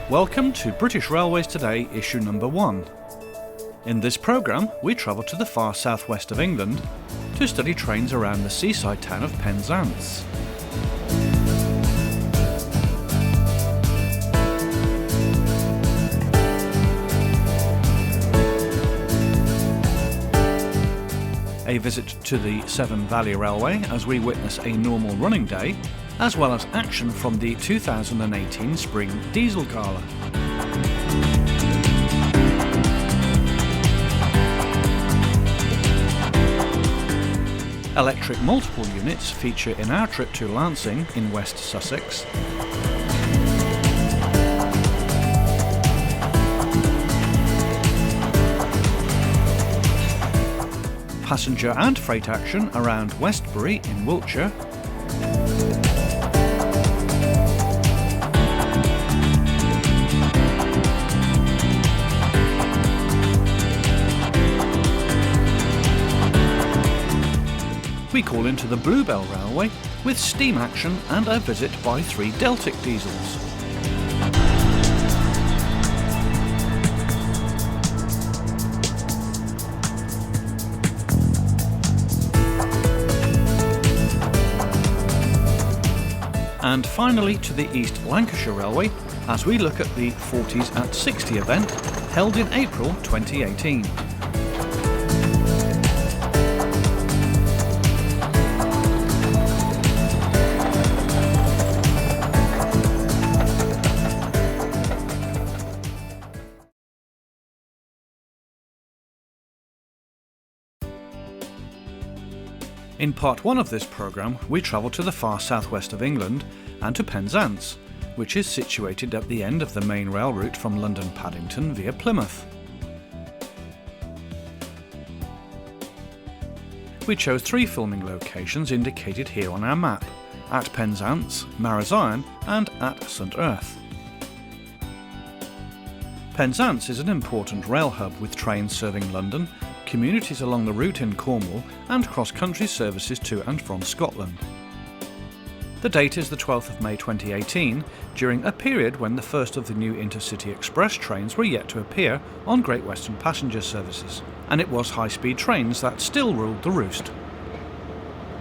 Welcome to British Railways Today, issue number 1. In this programme, we travel to the far southwest of England to study trains around the seaside town of Penzance. A visit to the Severn Valley Railway as we witness a normal running day, as well as action from the 2018 Spring Diesel Gala. Electric multiple units feature in our trip to Lancashire in West Sussex. Passenger and freight action around Westbury in Wiltshire. We call into the Bluebell Railway with steam action and a visit by 3 Deltic diesels. And finally to the East Lancashire Railway as we look at the 40s at 60 event held in April 2018. In part 1 of this programme, we travel to the far southwest of England and to Penzance, which is situated at the end of the main rail route from London Paddington via Plymouth. We chose 3 filming locations indicated here on our map, at Penzance, Marazion and at St.Erth. Penzance is an important rail hub with trains serving London, communities along the route in Cornwall and cross-country services to and from Scotland. The date is the 12th of May 2018, during a period when the first of the new InterCity Express trains were yet to appear on Great Western passenger services, and it was high-speed trains that still ruled the roost.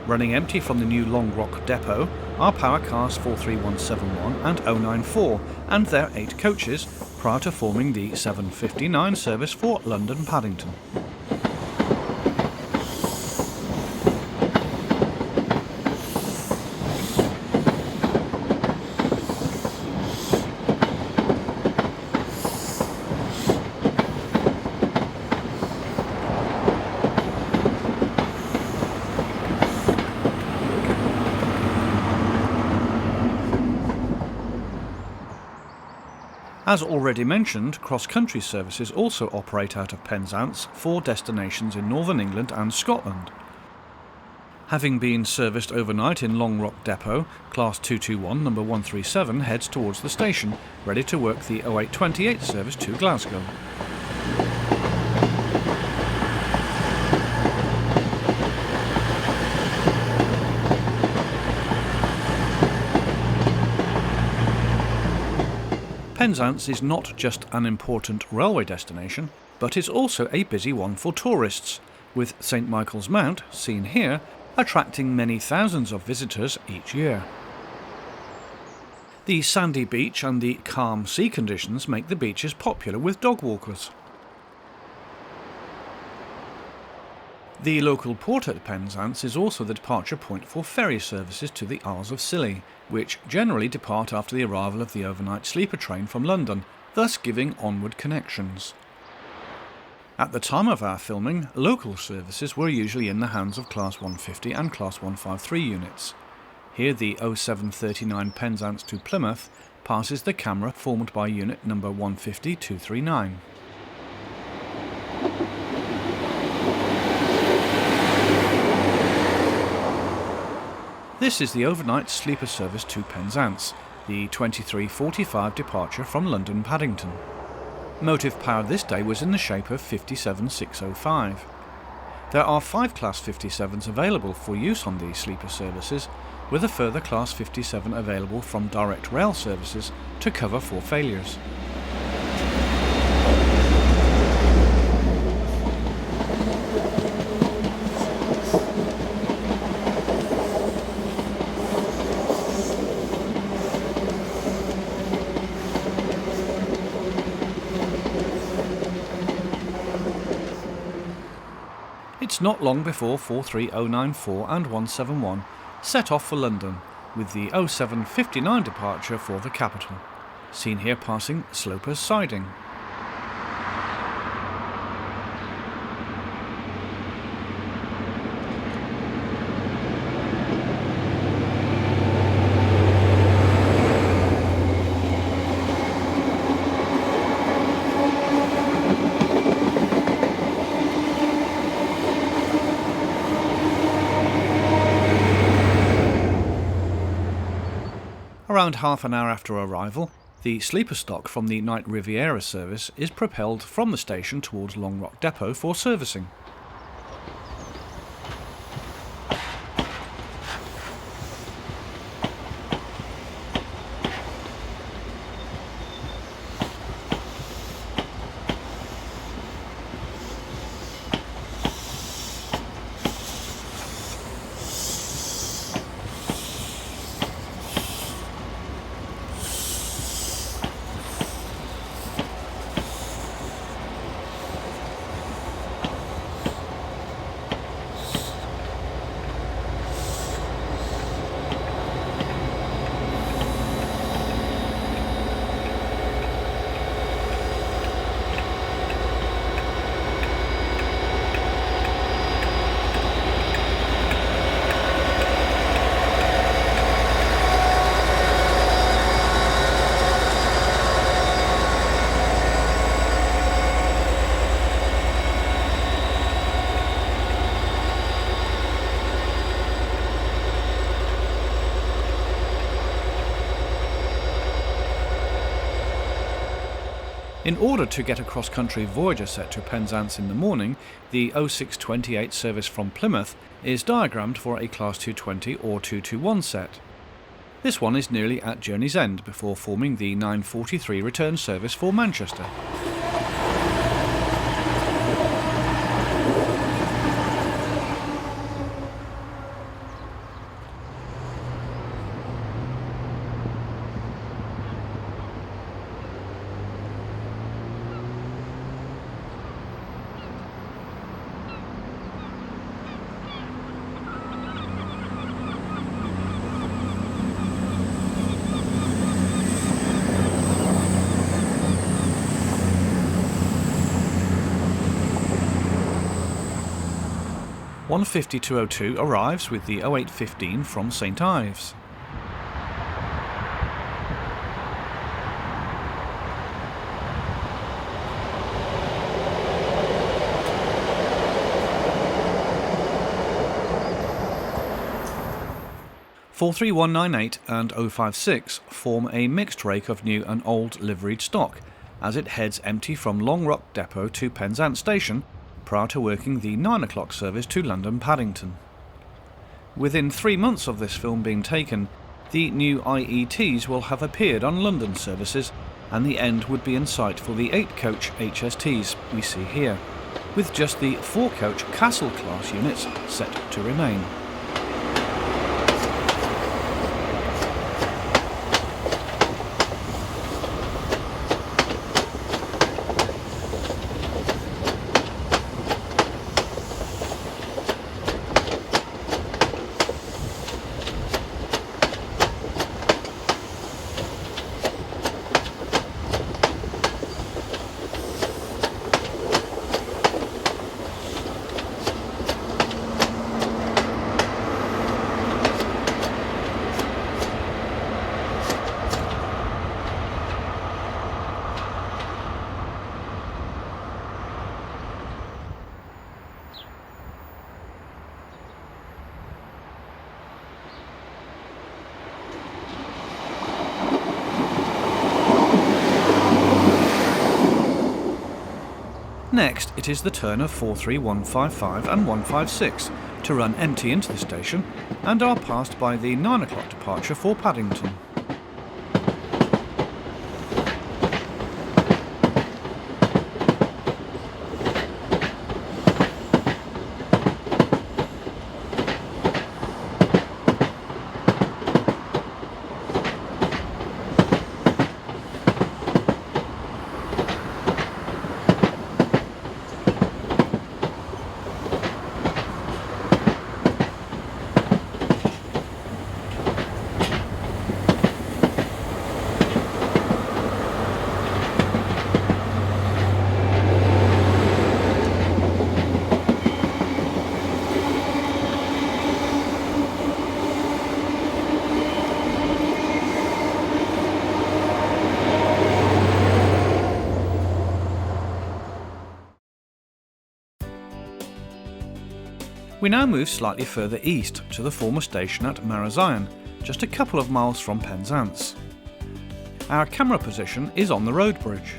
Running empty from the new Long Rock depot are power cars 43171 and 094 and their 8 coaches prior to forming the 759 service for London Paddington. As already mentioned, cross-country services also operate out of Penzance for destinations in Northern England and Scotland. Having been serviced overnight in Long Rock Depot, Class 221 number 137 heads towards the station, ready to work the 0828 service to Glasgow. Penzance is not just an important railway destination, but is also a busy one for tourists, with St Michael's Mount, seen here, attracting many thousands of visitors each year. The sandy beach and the calm sea conditions make the beaches popular with dog walkers. The local port at Penzance is also the departure point for ferry services to the Isles of Scilly, which generally depart after the arrival of the overnight sleeper train from London, thus giving onward connections. At the time of our filming, local services were usually in the hands of Class 150 and Class 153 units. Here the 0739 Penzance to Plymouth passes the camera formed by unit number 150-239. This is the overnight sleeper service to Penzance, the 23:45 departure from London Paddington. Motive power this day was in the shape of 57605. There are 5 Class 57s available for use on these sleeper services, with a further Class 57 available from direct rail services to cover for failures. It's not long before 43094 and 171 set off for London, with the 0759 departure for the capital, seen here passing Sloper's siding. Around half an hour after arrival, the sleeper stock from the night Riviera service is propelled from the station towards Long Rock Depot for servicing. In order to get a cross-country Voyager set to Penzance in the morning, the 0628 service from Plymouth is diagrammed for a Class 220 or 221 set. This one is nearly at journey's end before forming the 943 return service for Manchester. One 5202 arrives with the 0815 from St. Ives. (43198) and 056 form a mixed rake of new and old liveried stock, as it heads empty from Long Rock Depot to Penzance Station, prior to working the 9 o'clock service to London Paddington. Within 3 months of this film being taken, the new IETs will have appeared on London services, and the end would be in sight for the 8-coach HSTs we see here, with just the 4-coach Castle class units set to remain. Next, it is the turn of 43155 and 156 to run empty into the station and are passed by the 9 o'clock departure for Paddington. We now move slightly further east to the former station at Marazion, just a couple of miles from Penzance. Our camera position is on the road bridge.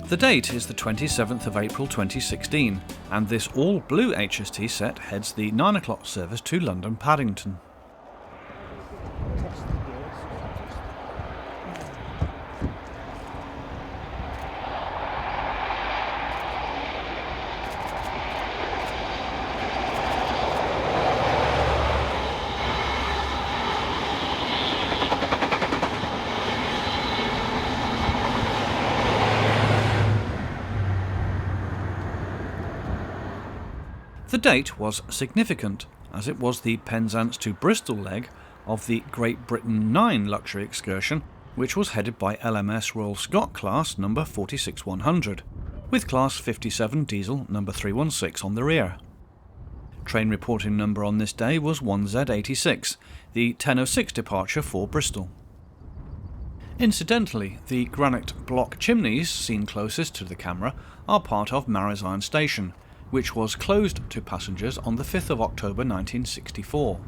The date is the 27th of April 2016, and this all-blue HST set heads the 9 o'clock service to London Paddington. The date was significant, as it was the Penzance to Bristol leg of the Great Britain 9 luxury excursion, which was headed by LMS Royal Scot class number 46100, with class 57 diesel number 316 on the rear. Train reporting number on this day was 1Z86, the 10:06 departure for Bristol. Incidentally, the granite block chimneys seen closest to the camera are part of Marazion Station, which was closed to passengers on the 5th of October 1964.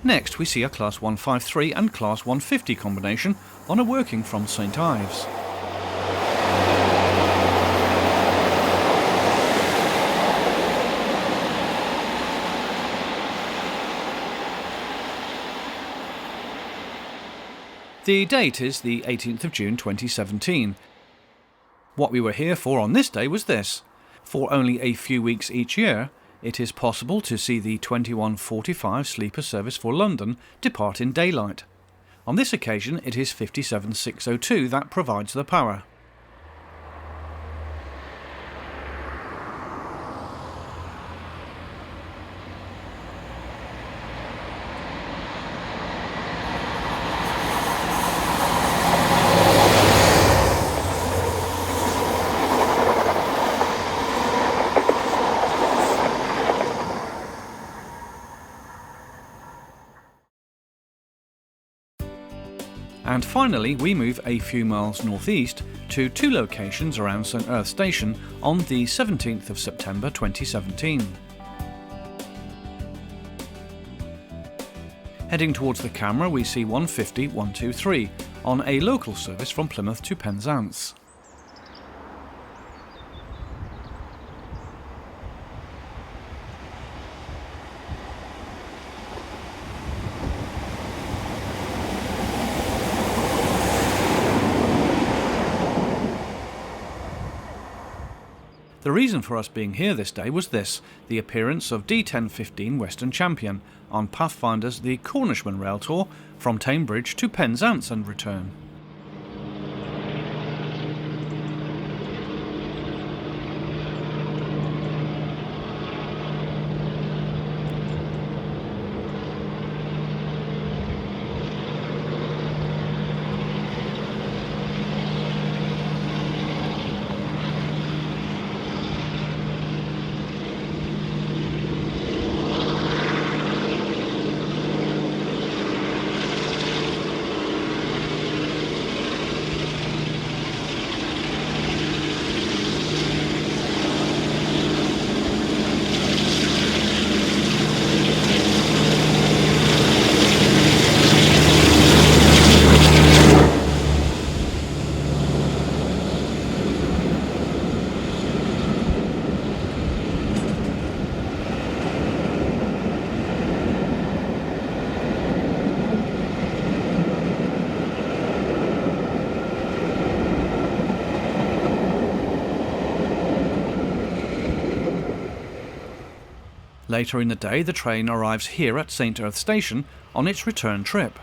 Next we see a Class 153 and Class 150 combination on a working from St. Ives. The date is the 18th of June 2017. What we were here for on this day was this. For only a few weeks each year, it is possible to see the 2145 sleeper service for London depart in daylight. On this occasion it is 57602 that provides the power. And finally, we move a few miles northeast to two locations around St.Erth station on the 17th of September 2017. Heading towards the camera, we see 150-123 on a local service from Plymouth to Penzance. The reason for us being here this day was this: the appearance of D1015 Western Champion on Pathfinder's The Cornishman Rail Tour from Tame Bridge to Penzance and return. Later in the day, the train arrives here at St.Erth station on its return trip.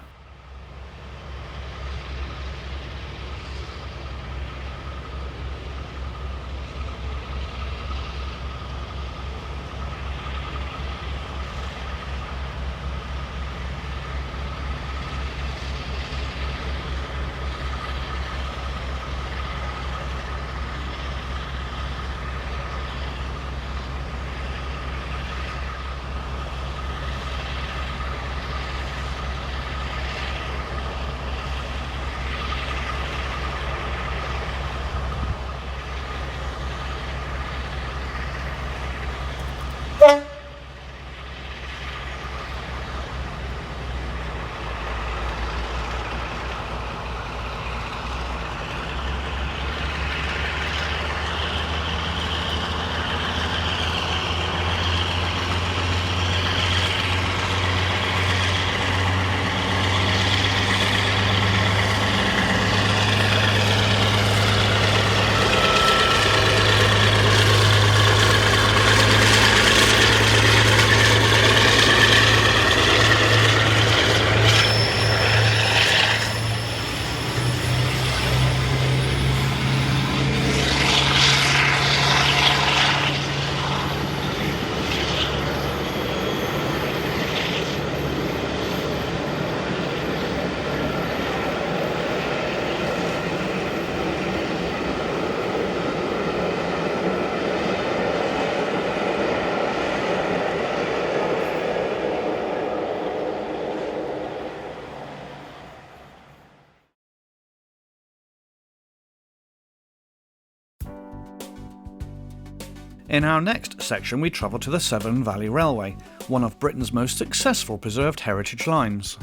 In our next section we travel to the Severn Valley Railway, one of Britain's most successful preserved heritage lines.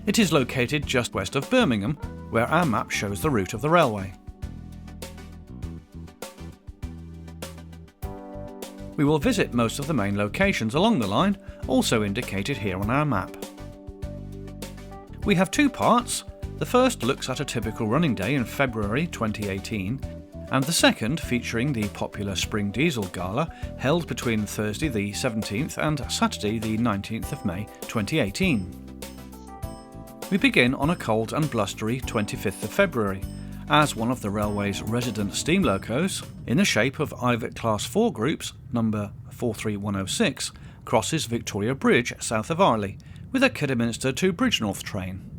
It is located just west of Birmingham, where our map shows the route of the railway. We will visit most of the main locations along the line, also indicated here on our map. We have two parts. The first looks at a typical running day in February 2018, and the second featuring the popular Spring Diesel Gala held between Thursday the 17th and Saturday the 19th of May 2018. We begin on a cold and blustery 25th of February, as one of the railway's resident steam locos, in the shape of either Class 4 groups, number 43106, crosses Victoria Bridge south of Arley, with a Kidderminster to Bridgnorth train.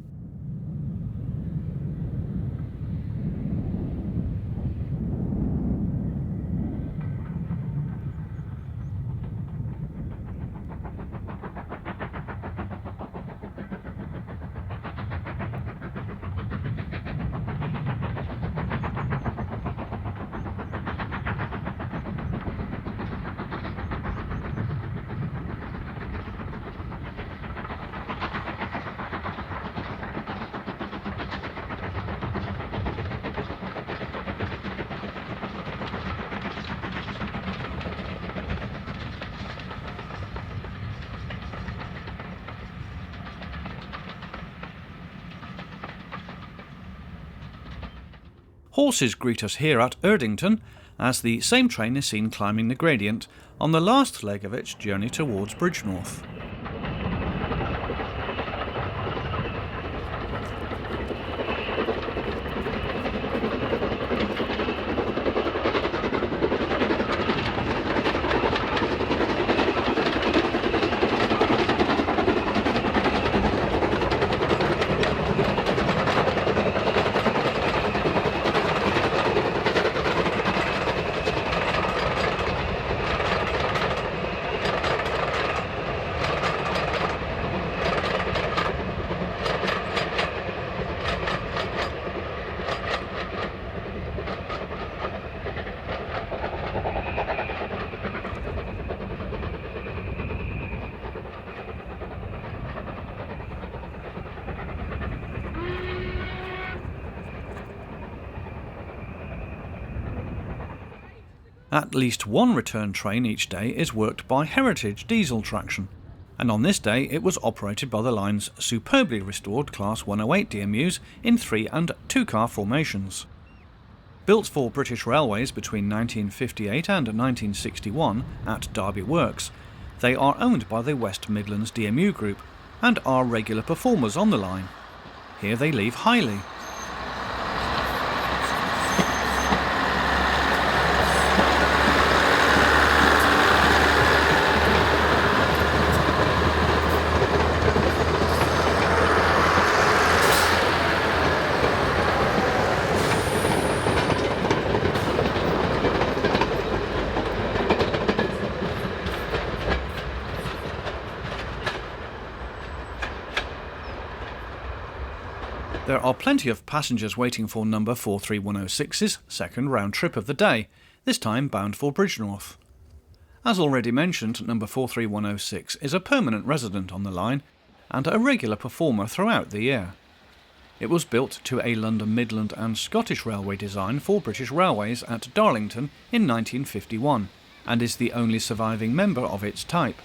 Horses greet us here at Erdington, as the same train is seen climbing the gradient on the last leg of its journey towards Bridgnorth. At least one return train each day is worked by Heritage diesel traction, and on this day it was operated by the line's superbly restored Class 108 DMUs in 3 and 2 car formations. Built for British Railways between 1958 and 1961 at Derby Works, they are owned by the West Midlands DMU Group and are regular performers on the line. Here they leave highly. There are plenty of passengers waiting for number 43106's second round trip of the day, this time bound for Bridgnorth. As already mentioned, number 43106 is a permanent resident on the line and a regular performer throughout the year. It was built to a London Midland and Scottish Railway design for British Railways at Darlington in 1951 and is the only surviving member of its type.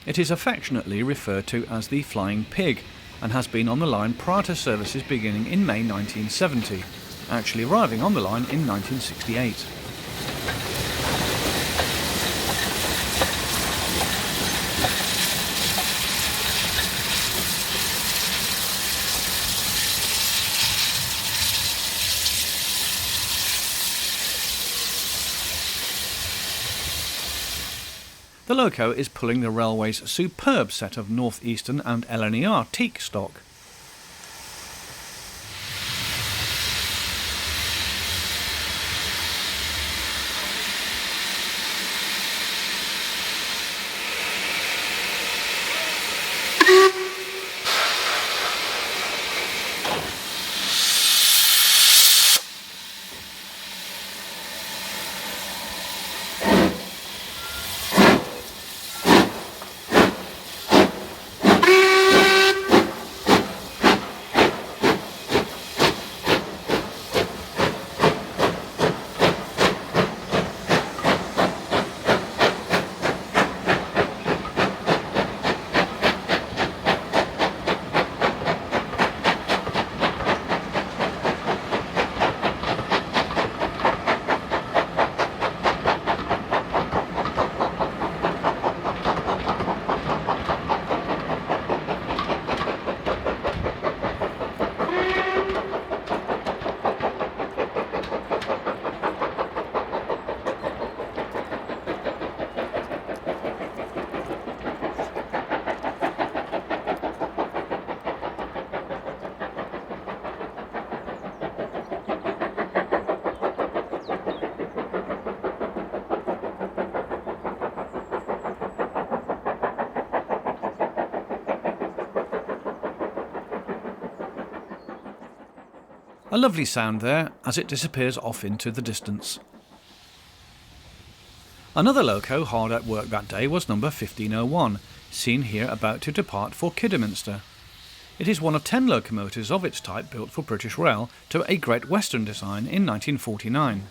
It is affectionately referred to as the Flying Pig, and has been on the line prior to services beginning in May 1970, actually arriving on the line in 1968. The loco is pulling the railway's superb set of Northeastern and LNER teak stock. A lovely sound there as it disappears off into the distance. Another loco hard at work that day was number 1501, seen here about to depart for Kidderminster. It is one of 10 locomotives of its type built for British Rail to a Great Western design in 1949,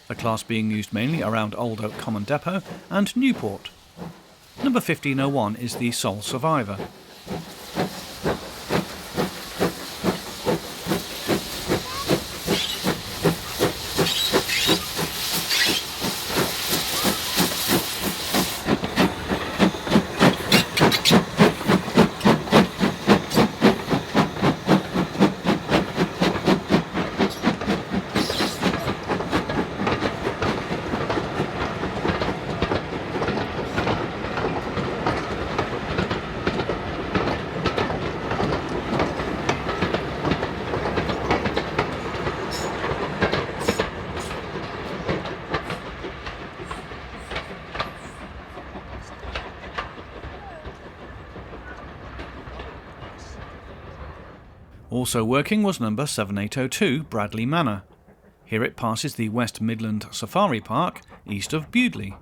the class being used mainly around Old Oak Common Depot and Newport. Number 1501 is the sole survivor. Also working was number 7802 Bradley Manor. Here it passes the West Midland Safari Park, east of Bewdley.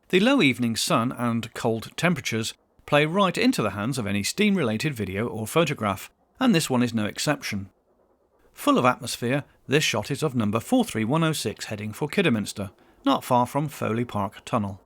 The low evening sun and cold temperatures play right into the hands of any steam-related video or photograph, and this one is no exception. Full of atmosphere, this shot is of number 43106 heading for Kidderminster, not far from Foley Park Tunnel.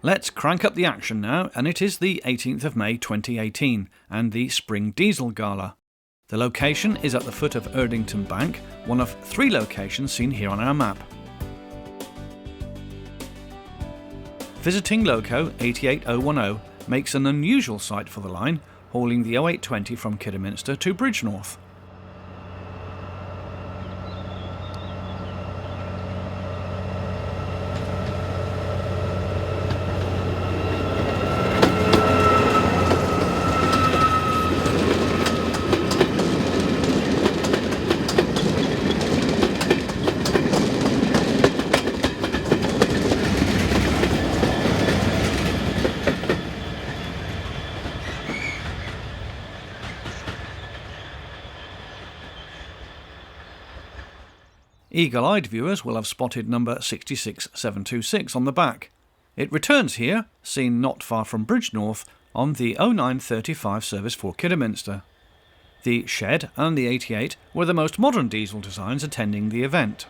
Let's crank up the action now, and it is the 18th of May 2018 and the Spring Diesel Gala. The location is at the foot of Erdington Bank, one of 3 locations seen here on our map. Visiting loco 88010 makes an unusual sight for the line, hauling the 0820 from Kidderminster to Bridgnorth. Eagle-eyed viewers will have spotted number 66726 on the back. It returns here, seen not far from Bridgnorth, on the 0935 service for Kidderminster. The Shed and the 88 were the most modern diesel designs attending the event.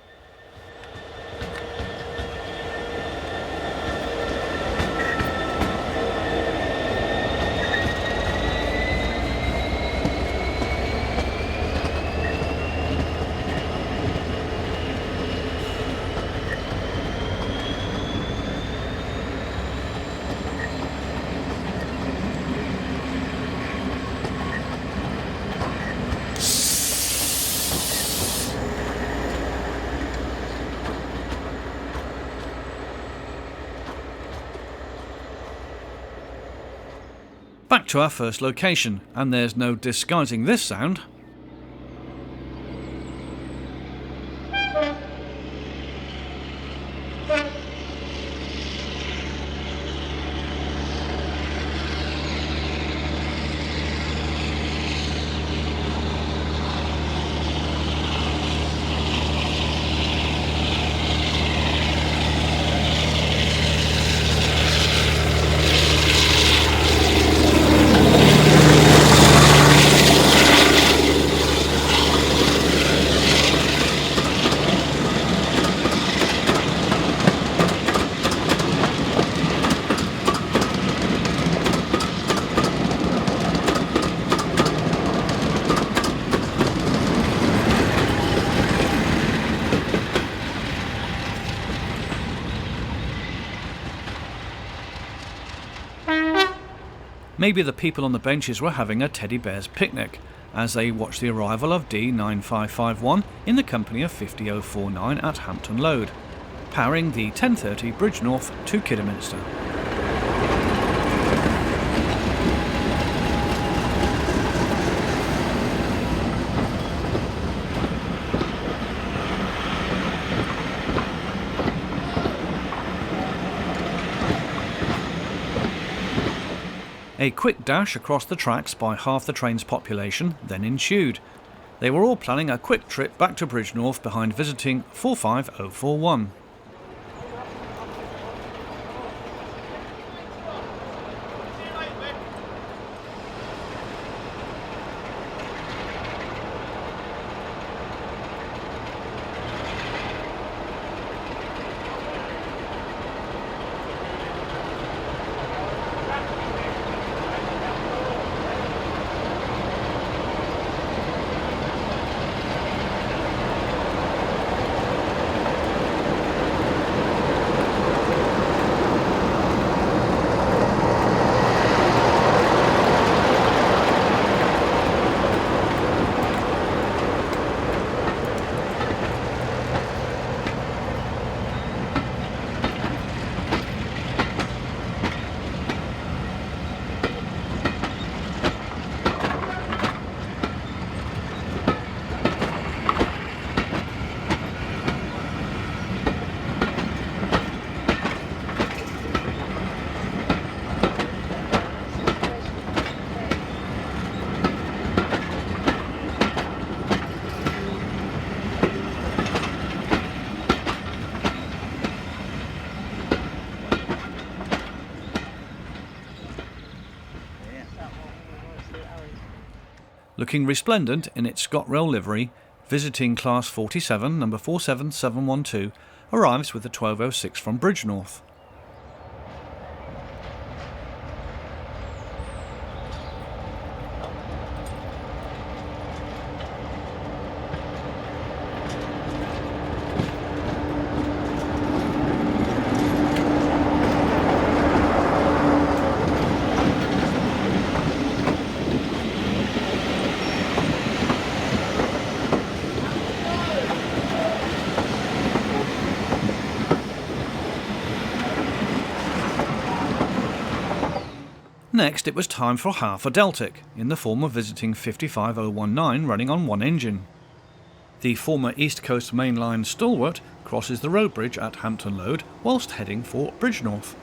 Back to our first location, and there's no disguising this sound. Maybe the people on the benches were having a teddy bear's picnic as they watched the arrival of D1015 in the company of 50049 at Hampton Load, powering the 10:30 Bridgnorth to Kidderminster. A quick dash across the tracks by half the train's population then ensued. They were all planning a quick trip back to Bridgnorth behind visiting 45041. Looking resplendent in its ScotRail livery, visiting Class 47, number 47712, arrives with the 1206 from Bridgnorth. Next, it was time for half a Deltic, in the form of visiting 55019 running on one engine. The former East Coast Main Line stalwart crosses the road bridge at Hampton Load whilst heading for Bridgnorth.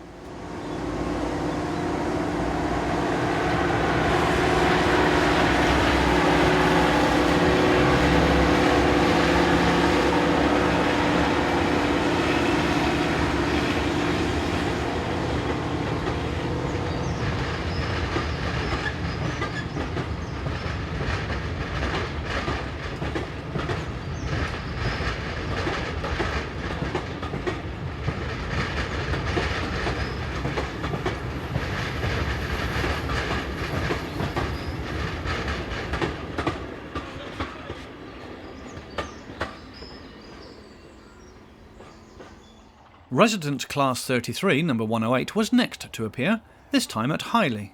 Resident Class 33, number 108, was next to appear, this time at Highley.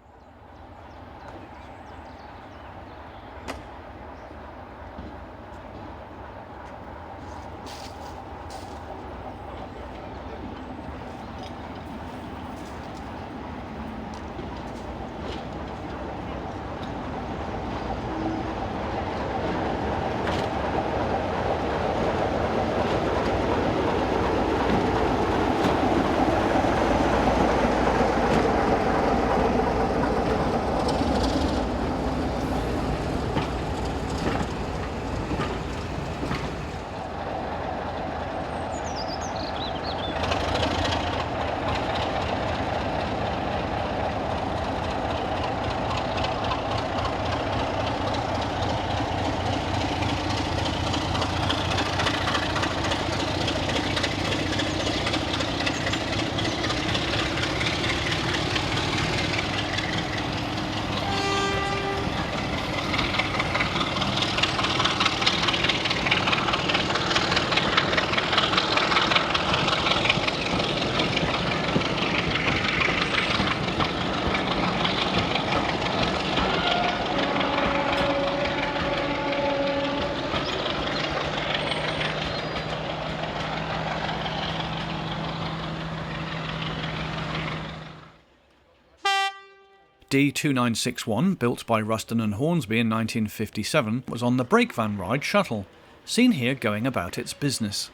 D2961, built by Ruston and Hornsby in 1957, was on the brake van ride shuttle, seen here going about its business.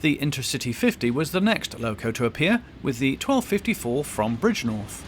The InterCity 50 was the next loco to appear, with the 1254 from Bridgnorth.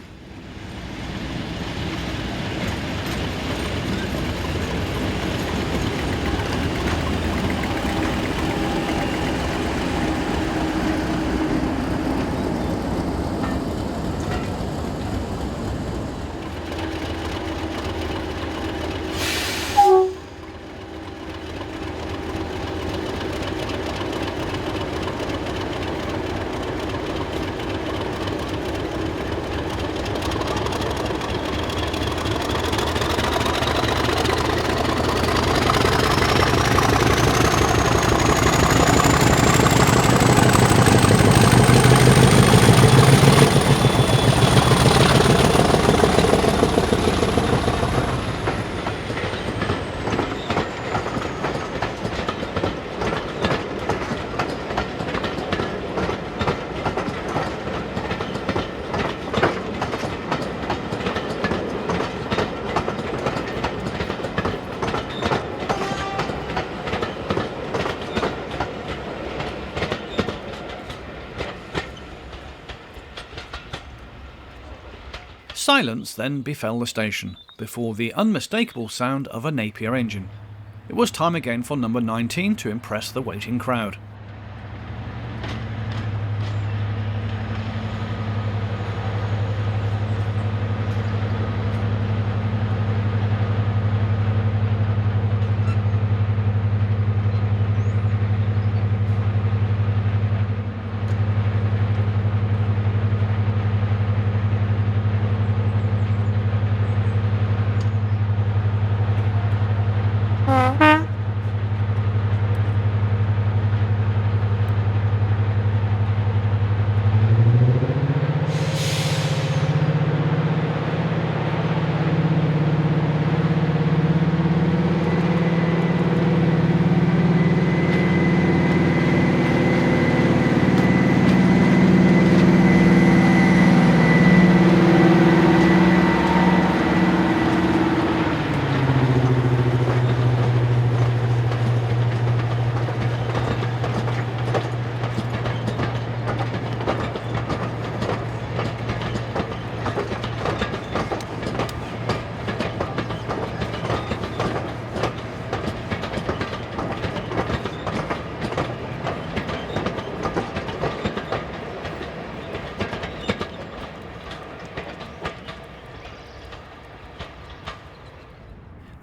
Silence then befell the station, before the unmistakable sound of a Napier engine. It was time again for number 19 to impress the waiting crowd.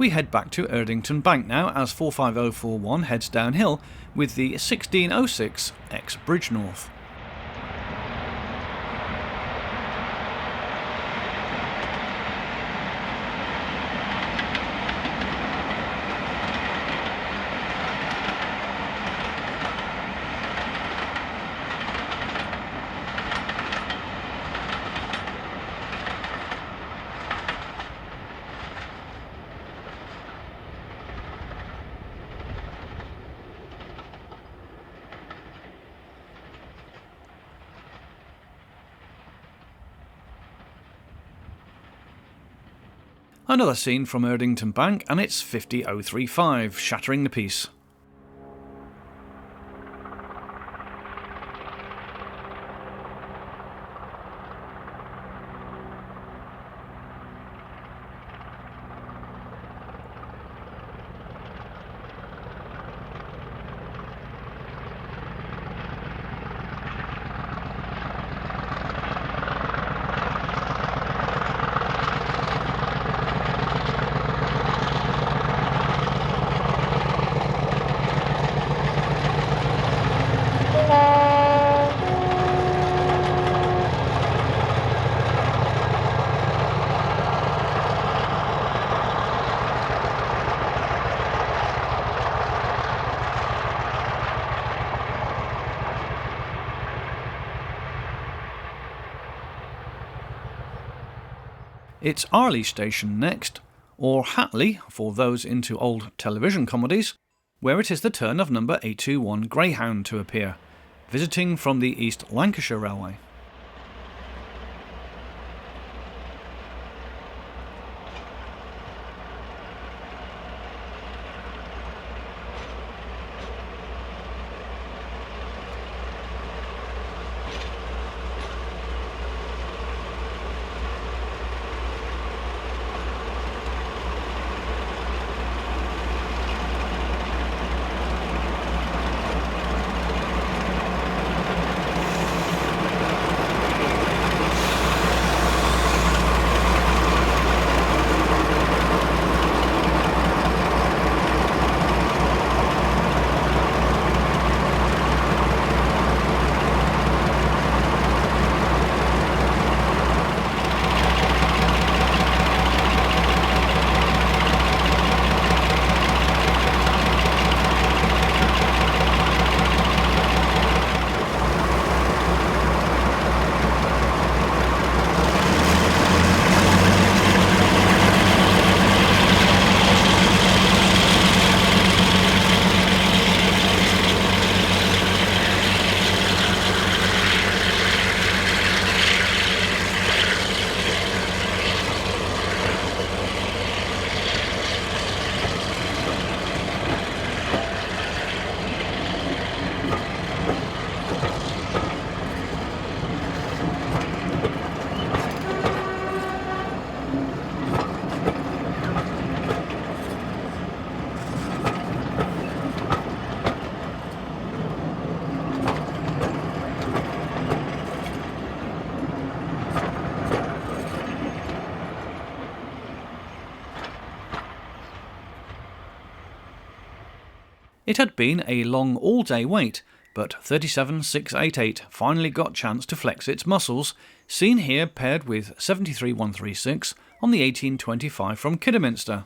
We head back to Erdington Bank now as 45041 heads downhill with the 1606 ex Bridgnorth. Another scene from Erdington Bank, and it's 50035, shattering the piece. It's Arley Station next, or Hatley for those into old television comedies, where it is the turn of number 821 Greyhound to appear, visiting from the East Lancashire Railway. It had been a long all-day wait, but 37688 finally got chance to flex its muscles, seen here paired with 73136 on the 1825 from Kidderminster.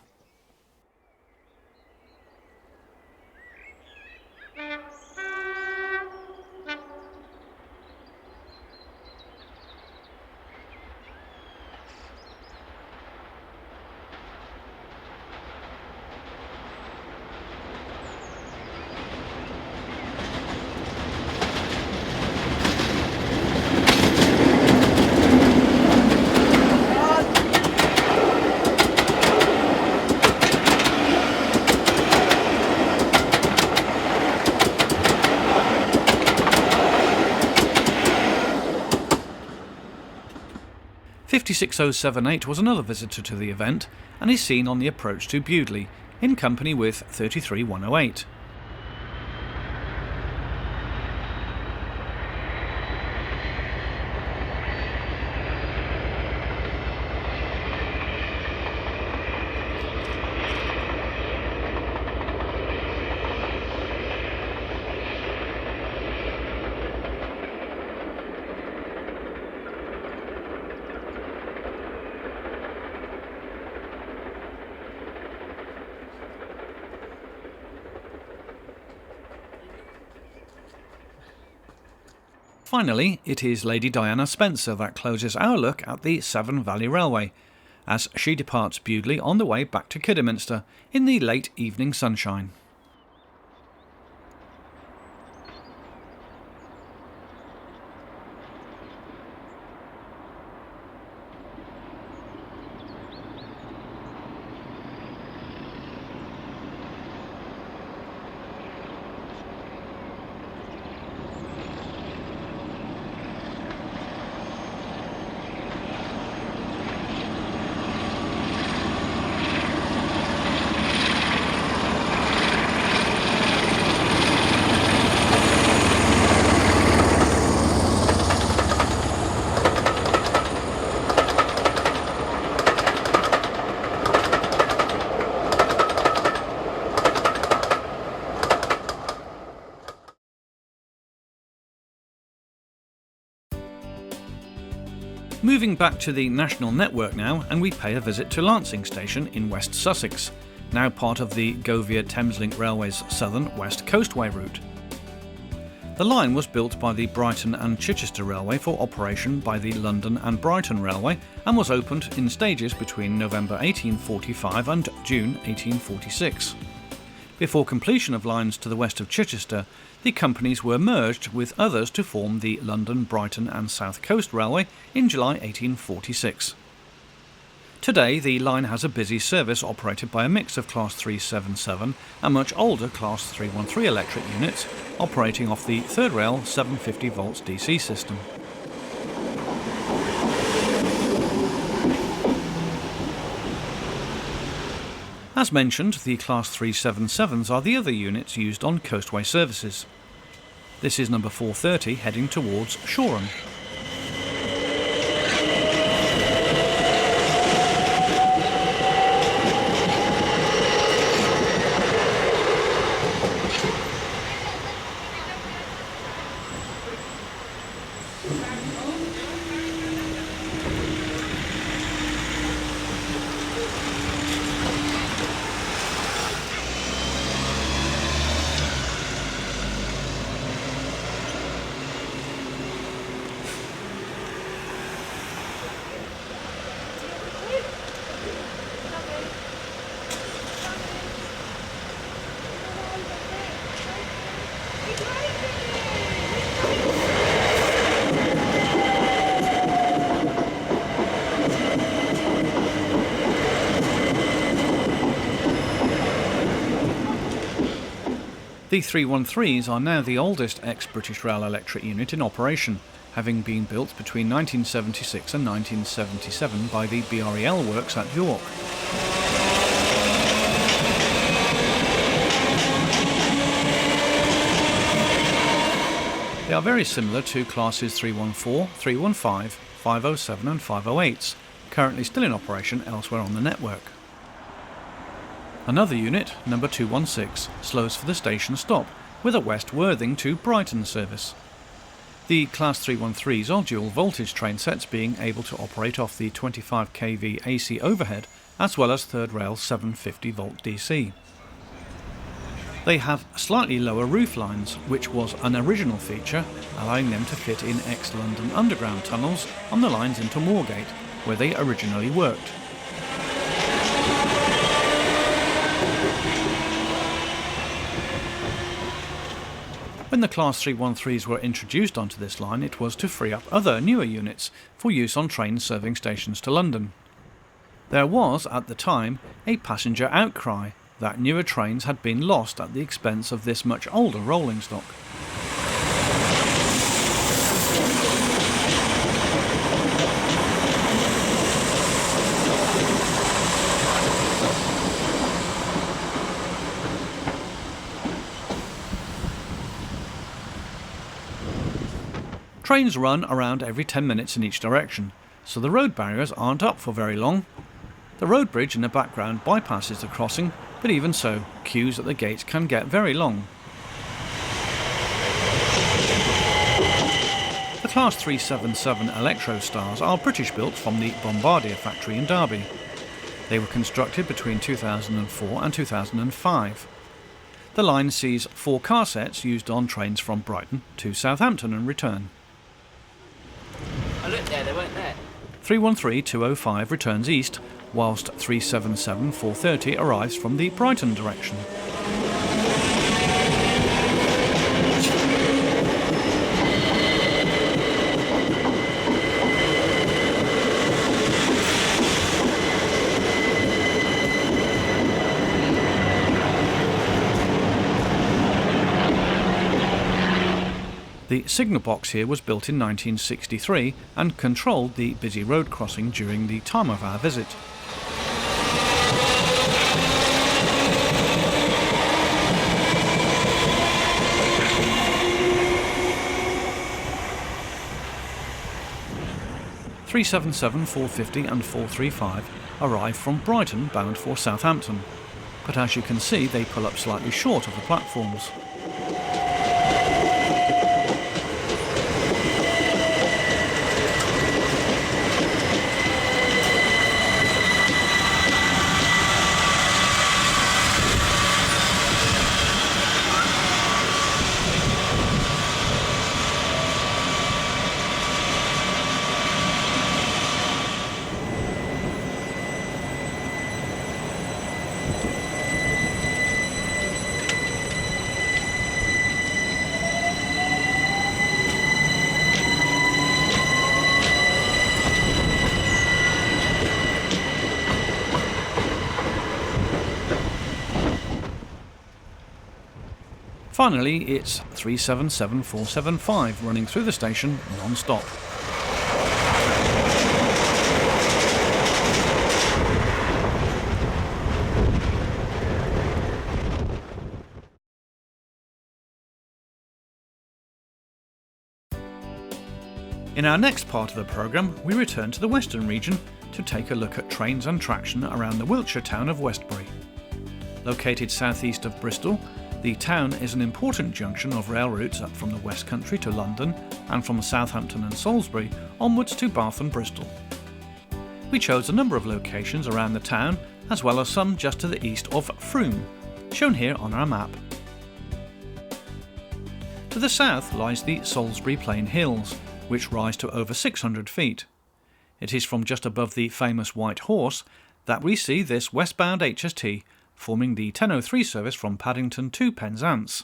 .56078 was another visitor to the event and is seen on the approach to Bewdley, in company with 33108. Finally, it is Lady Diana Spencer that closes our look at the Severn Valley Railway, as she departs Bewdley on the way back to Kidderminster in the late evening sunshine. Moving back to the national network now, and we pay a visit to Lancing Station in West Sussex, now part of the Govia Thameslink Railway's Southern West Coastway route. The line was built by the Brighton and Chichester Railway for operation by the London and Brighton Railway and was opened in stages between November 1845 and June 1846. Before completion of lines to the west of Chichester, the companies were merged with others to form the London, Brighton and South Coast Railway in July 1846. Today, the line has a busy service operated by a mix of Class 377 and much older Class 313 electric units operating off the third rail 750 volts DC system. As mentioned, the Class 377s are the other units used on coastway services. This is number 430 heading towards Shoreham. The 313s are now the oldest ex-British Rail electric unit in operation, having been built between 1976 and 1977 by the BREL works at York. They are very similar to classes 314, 315, 507 and 508s, currently still in operation elsewhere on the network. Another unit, number 216, slows for the station stop, with a West Worthing to Brighton service. The Class 313s are dual voltage train sets being able to operate off the 25 kV AC overhead as well as third rail 750 volt DC. They have slightly lower roof lines, which was an original feature, allowing them to fit in ex-London Underground tunnels on the lines into Moorgate, where they originally worked. When the Class 313s were introduced onto this line, it was to free up other newer units for use on trains serving stations to London. There was, at the time, a passenger outcry that newer trains had been lost at the expense of this much older rolling stock. Trains run around every 10 minutes in each direction, so the road barriers aren't up for very long. The road bridge in the background bypasses the crossing, but even so, queues at the gates can get very long. The Class 377 Electrostars are British built from the Bombardier factory in Derby. They were constructed between 2004 and 2005. The line sees 4 car sets used on trains from Brighton to Southampton and return. I looked there, they weren't there. 313-205 returns east, whilst 377-430 arrives from the Brighton direction. The signal box here was built in 1963 and controlled the busy road crossing during the time of our visit. (377, 450 and 435 arrive from Brighton bound for Southampton, but as you can see they pull up slightly short of the platforms. Finally, it's 377475 running through the station non-stop. In our next part of the programme, we return to the Western region to take a look at trains and traction around the Wiltshire town of Westbury. Located southeast of Bristol, the town is an important junction of rail routes up from the West Country to London and from Southampton and Salisbury onwards to Bath and Bristol. We chose a number of locations around the town, as well as some just to the east of Frome, shown here on our map. To the south lies the Salisbury Plain Hills, which rise to over 600 feet. It is from just above the famous White Horse that we see this westbound HST forming the 10:03 service from Paddington to Penzance.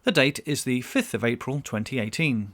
The date is the 5th of April 2018.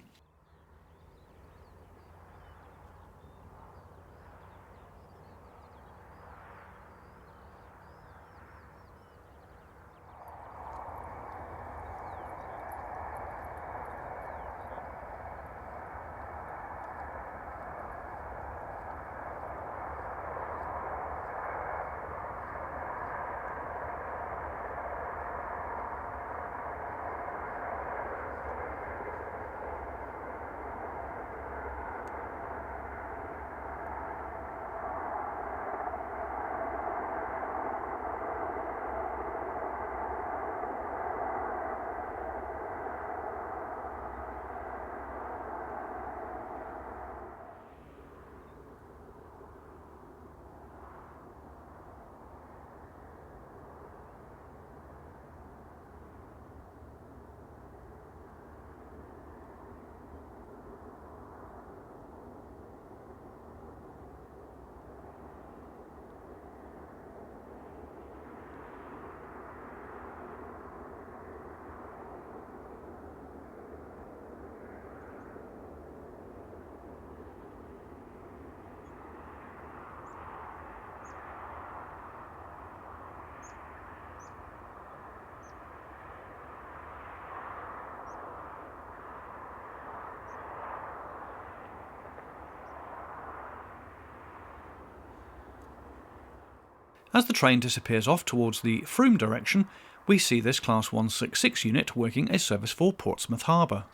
As the train disappears off towards the Frome direction, we see this Class 166 unit working a service for Portsmouth Harbour.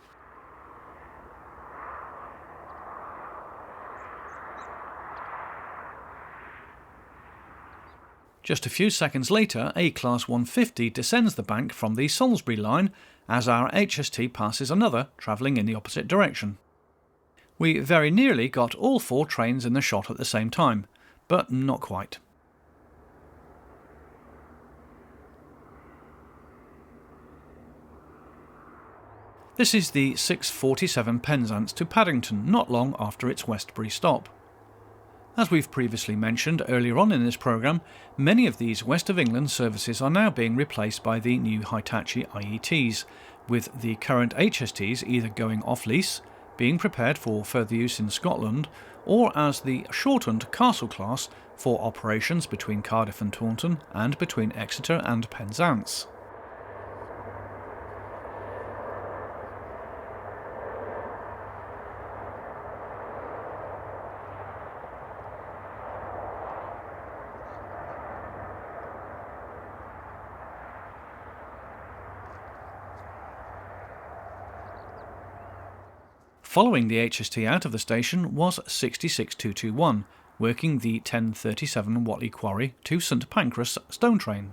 Just a few seconds later, a Class 150 descends the bank from the Salisbury line as our HST passes another travelling in the opposite direction. We very nearly got all four trains in the shot at the same time, but not quite. This is the 6:47 Penzance to Paddington, not long after its Westbury stop. As we've previously mentioned earlier on in this programme, many of these West of England services are now being replaced by the new Hitachi IETs, with the current HSTs either going off lease, being prepared for further use in Scotland, or as the shortened Castle class for operations between Cardiff and Taunton and between Exeter and Penzance. Following the HST out of the station was 66221, working the 1037 Whatley Quarry to St Pancras Stone Train.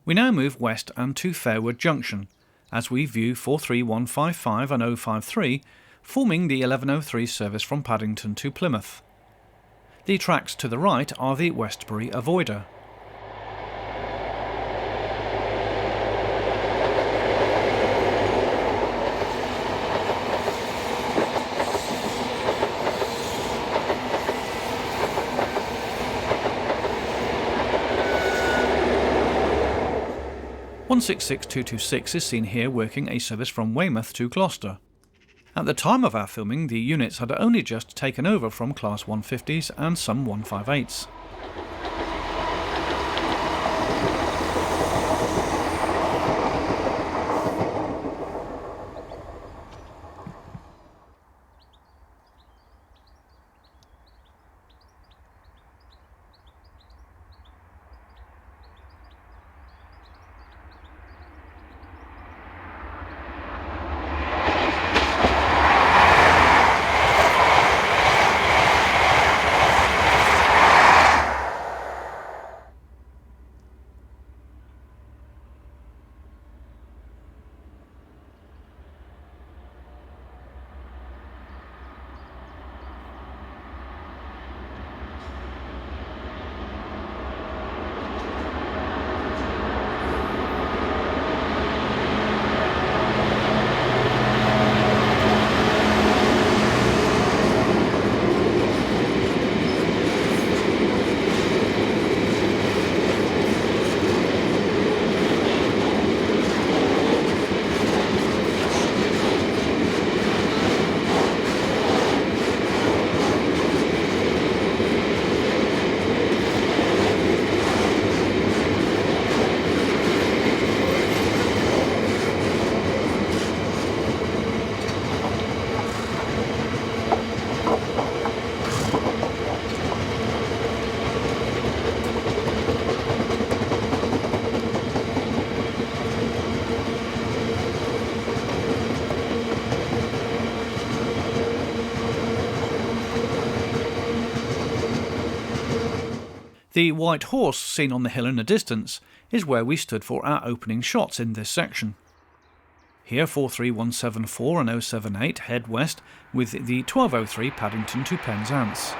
We now move west and to Fairwood Junction, as we view 43155 and 053 forming the 1103 service from Paddington to Plymouth. The tracks to the right are the Westbury avoider. (166-226) is seen here working a service from Weymouth to Gloucester. At the time of our filming, the units had only just taken over from Class 150s and some 158s. The white horse seen on the hill in the distance is where we stood for our opening shots in this section. Here 43174 and 078 head west with the 1203 Paddington to Penzance.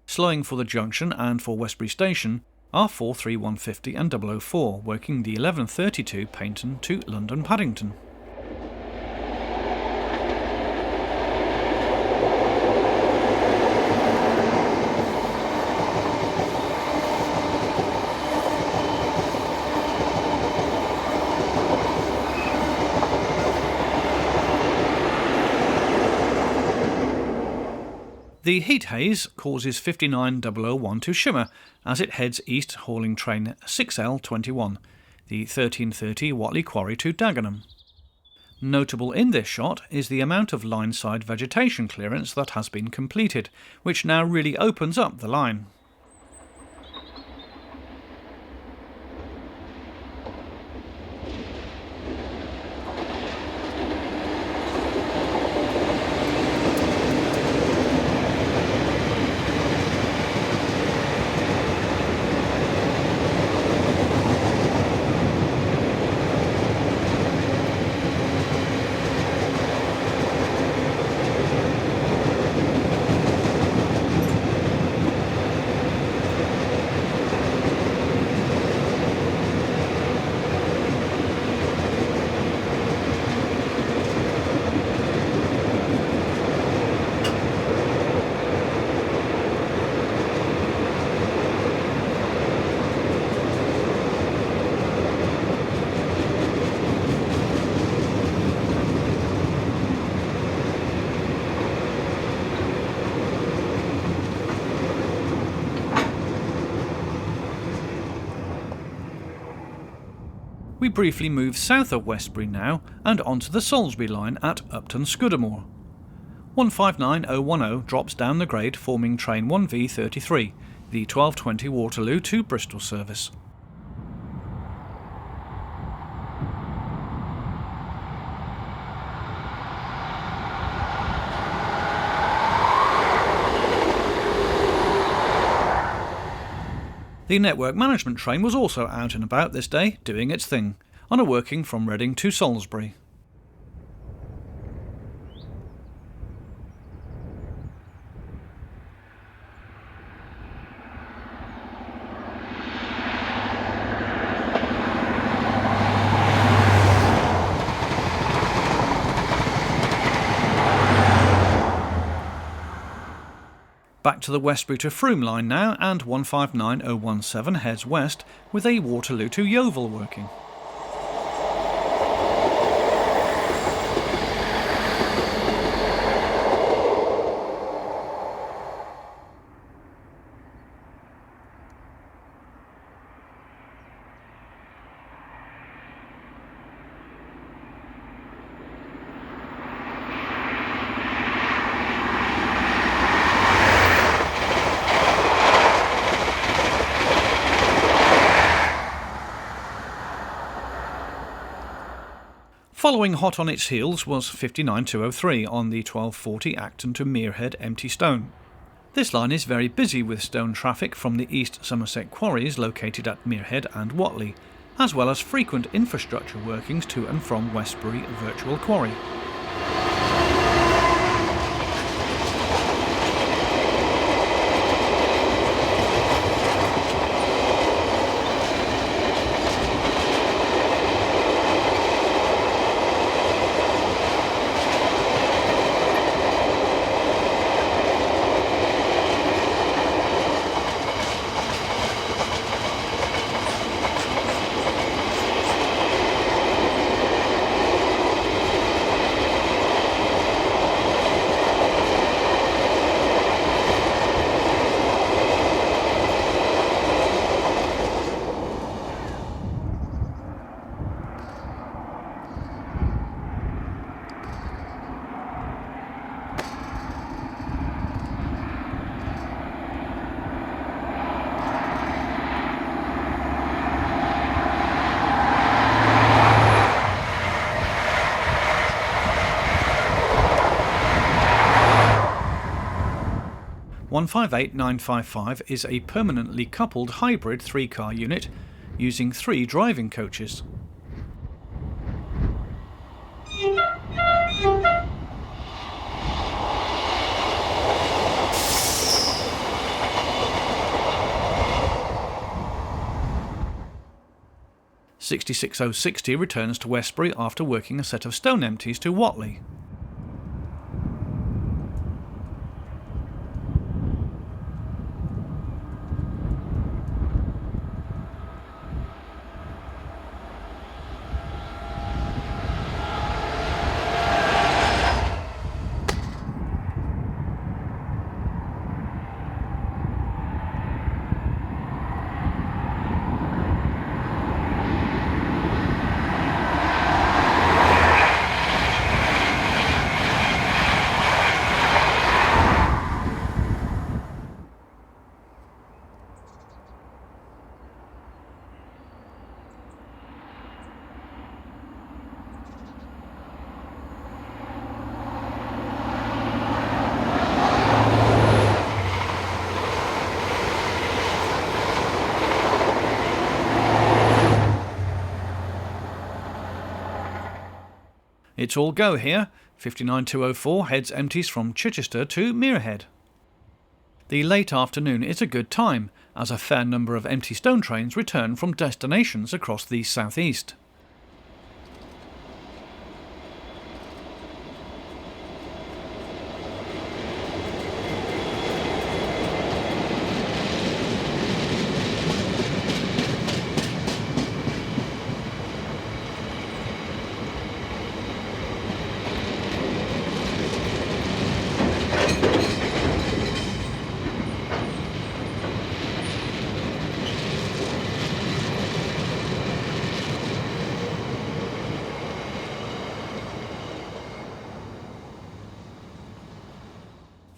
Slowing for the junction and for Westbury Station are 43150 and 004 working the 1132 Paignton to London Paddington. The heat haze causes 59001 to shimmer as it heads east hauling train 6L21, the 1330 Watley Quarry to Dagenham. Notable in this shot is the amount of Lineside vegetation clearance that has been completed, which now really opens up the line. We briefly move south of Westbury now and onto the Salisbury line at Upton Scudamore. 159010 drops down the grade forming train 1V33, the 1220 Waterloo to Bristol service. The network management train was also out and about this day, doing its thing, on a working from Reading to Salisbury. Back to the Westbury to Frome line now, and 159017 heads west with a Waterloo to Yeovil working. Following hot on its heels was 59203 on the 1240 Acton to Merehead Empty Stone. This line is very busy with stone traffic from the East Somerset quarries located at Merehead and Whatley, as well as frequent infrastructure workings to and from Westbury Virtual Quarry. One 158-955 is a permanently coupled hybrid 3-car unit using 3 driving coaches. (66.060) returns to Westbury after working a set of stone empties to Whatley. It's all go here. 59204 heads empties from Chichester to Merehead. The late afternoon is a good time, as a fair number of empty stone trains return from destinations across the southeast.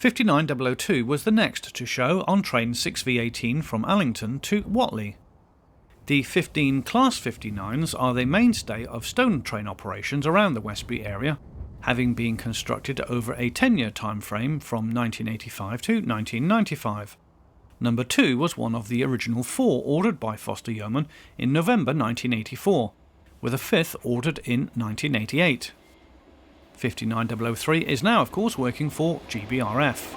(59.002) was the next to show on train 6V18 from Allington to Whatley. The 15 Class 59s are the mainstay of stone train operations around the Westbury area, having been constructed over a 10-year time frame from 1985 to 1995. Number 2 was one of the original 4 ordered by Foster Yeoman in November 1984, with a 5th ordered in 1988. 59003 is now, of course, working for GBRF.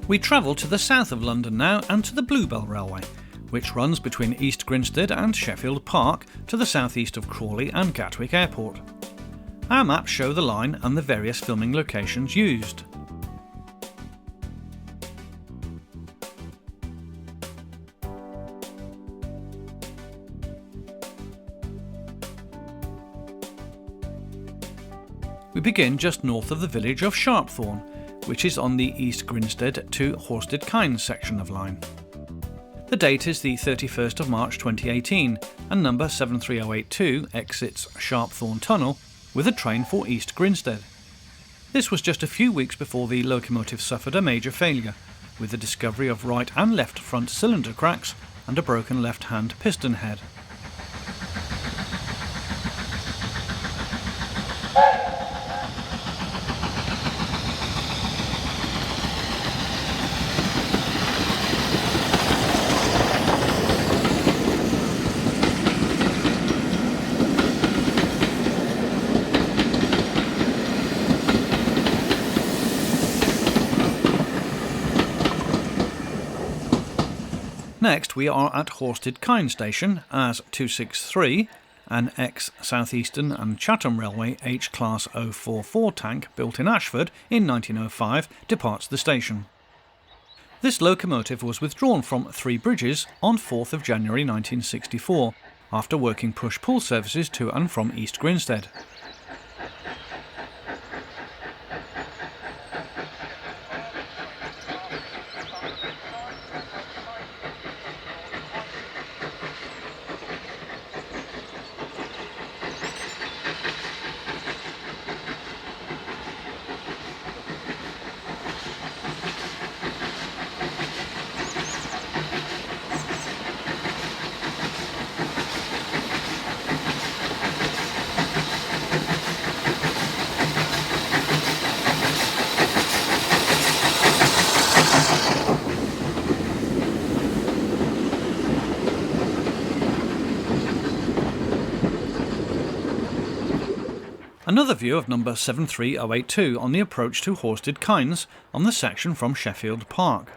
We travel to the south of London now and to the Bluebell Railway, which runs between East Grinstead and Sheffield Park to the southeast of Crawley and Gatwick Airport. Our maps show the line and the various filming locations used. We begin just north of the village of Sharpthorne, which is on the East Grinstead to Horsted Kines section of line. The date is the 31st of March 2018 and number 73082 exits Sharpthorne Tunnel with a train for East Grinstead. This was just a few weeks before the locomotive suffered a major failure, with the discovery of right and left front cylinder cracks and a broken left-hand piston head. Next we are at Horsted Kines Station as 263, an ex-South Eastern and Chatham Railway H-Class 044 tank built in Ashford in 1905, departs the station. This locomotive was withdrawn from Three Bridges on 4th of January 1964, after working push-pull services to and from East Grinstead. Another view of number 73082 on the approach to Horsted Kines on the section from Sheffield Park.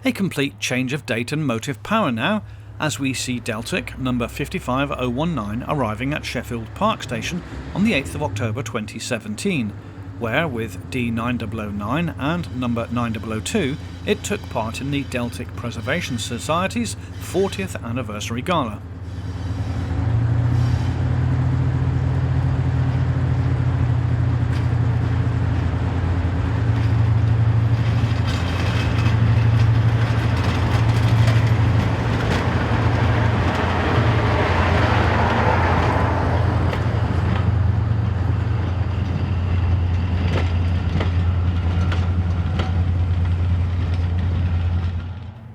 A complete change of date and motive power now, as we see Deltic number 55019 arriving at Sheffield Park Station on the 8th of October 2017, where with D1009 and number 9002 it took part in the Deltic Preservation Society's 40th anniversary gala.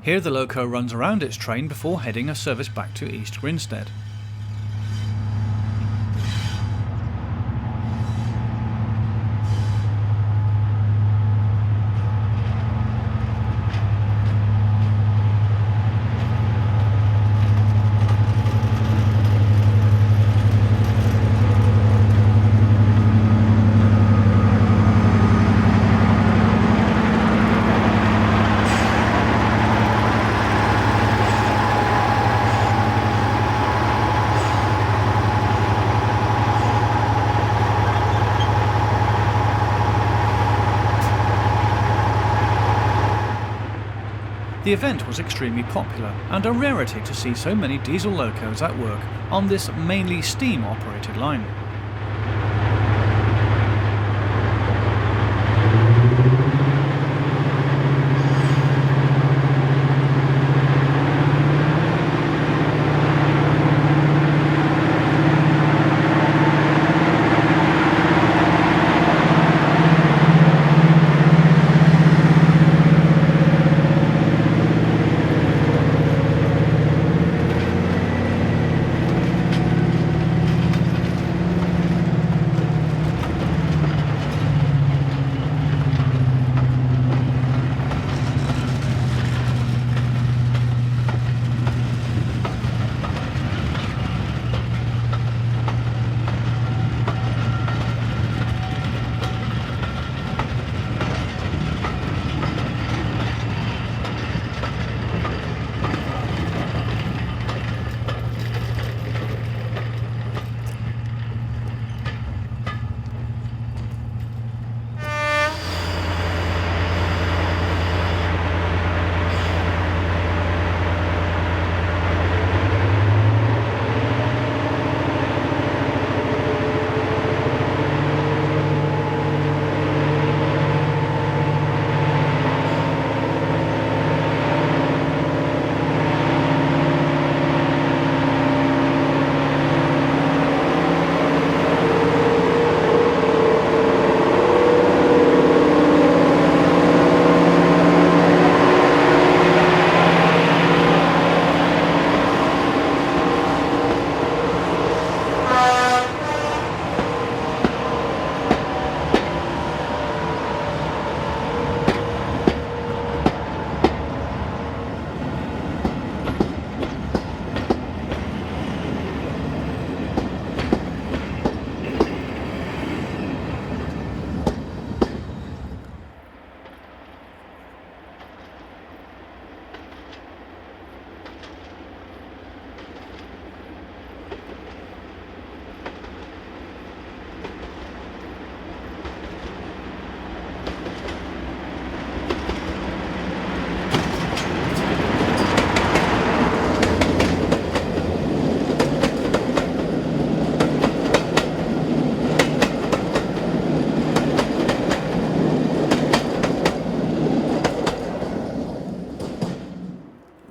Here the loco runs around its train before heading a service back to East Grinstead. The event was extremely popular and a rarity to see so many diesel locos at work on this mainly steam-operated line.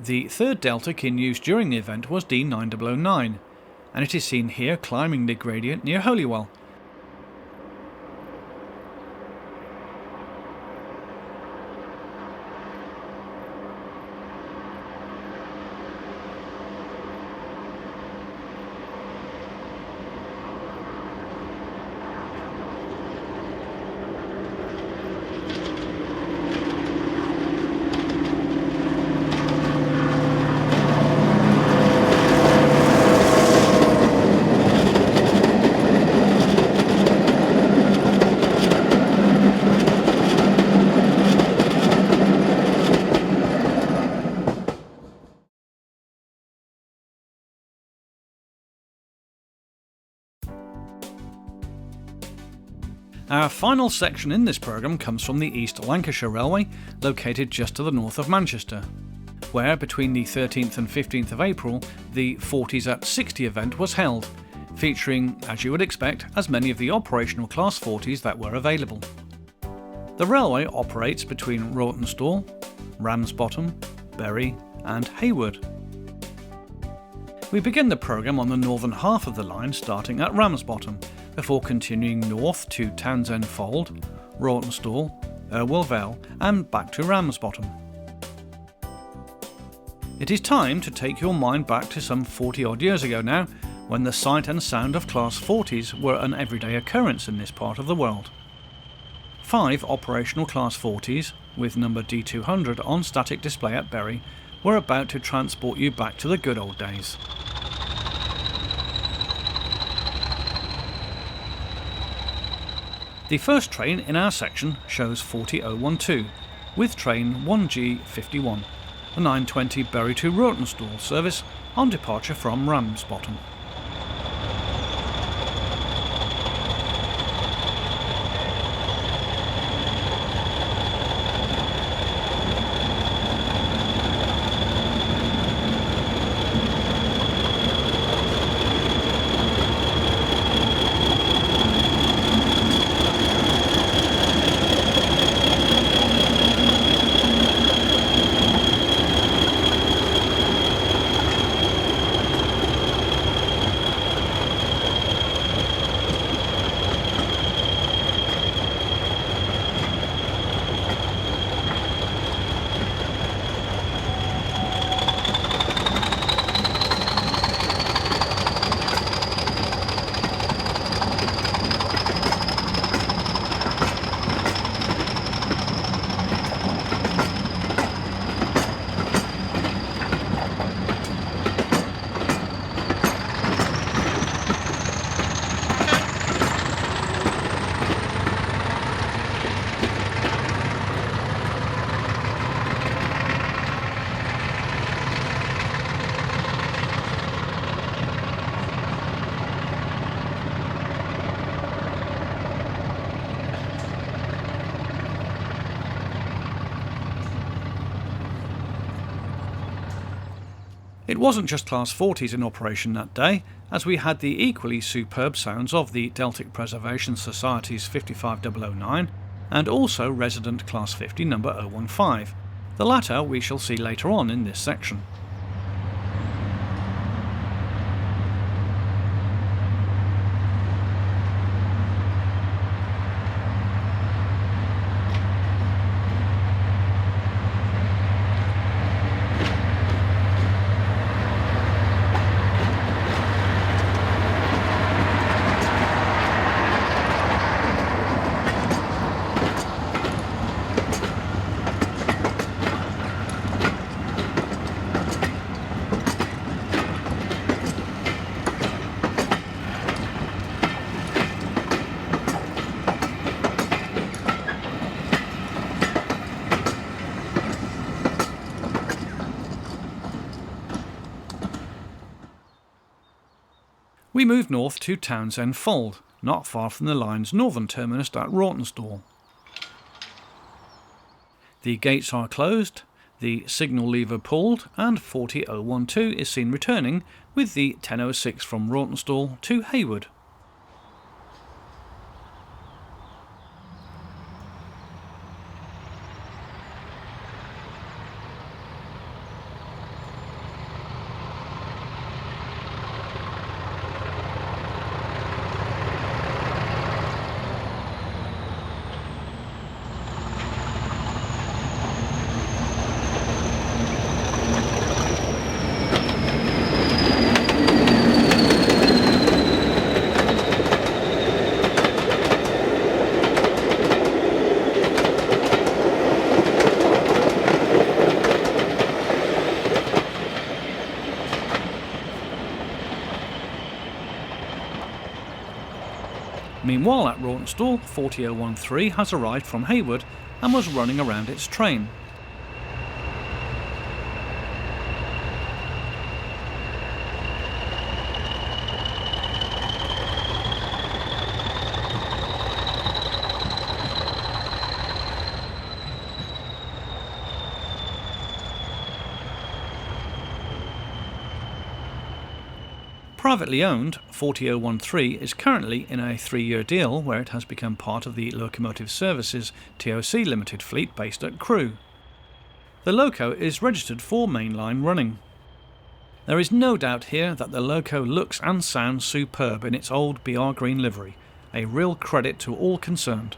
The third deltic in use during the event was D1009, and it is seen here climbing the gradient near Holywell. Our final section in this programme comes from the East Lancashire Railway, located just to the north of Manchester, where between the 13th and 15th of April the 40s at 60 event was held, featuring, as you would expect, as many of the operational Class 40s that were available. The railway operates between Rawtenstall, Ramsbottom, Bury and Hayward. We begin the programme on the northern half of the line, starting at Ramsbottom, before continuing north to Townsend Fold, Rawtenstall, Irwell Vale and back to Ramsbottom. It is time to take your mind back to some 40 odd years ago now, when the sight and sound of Class 40s were an everyday occurrence in this part of the world. 5 operational Class 40s, with number D200 on static display at Bury, were about to transport you back to the good old days. The first train in our section shows 40012, with train 1G51, the 920 Bury to Rawtenstall service on departure from Ramsbottom. It wasn't just Class 40s in operation that day, as we had the equally superb sounds of the Deltic Preservation Society's 55009 and also resident Class 50 number 015. The latter we shall see later on in this section. We moved north to Townsend Fold, not far from the line's northern terminus at Rawtenstall. The gates are closed, the signal lever pulled, and 40012 is seen returning with the 1006 from Rawtenstall to Hayward. Meanwhile at Rawtenstall, 40013 has arrived from Hayward and was running around its train. Privately owned, 40013 is currently in a 3-year deal where it has become part of the Locomotive Services TOC Limited fleet based at Crewe. The loco is registered for mainline running. There is no doubt here that the loco looks and sounds superb in its old BR green livery, a real credit to all concerned.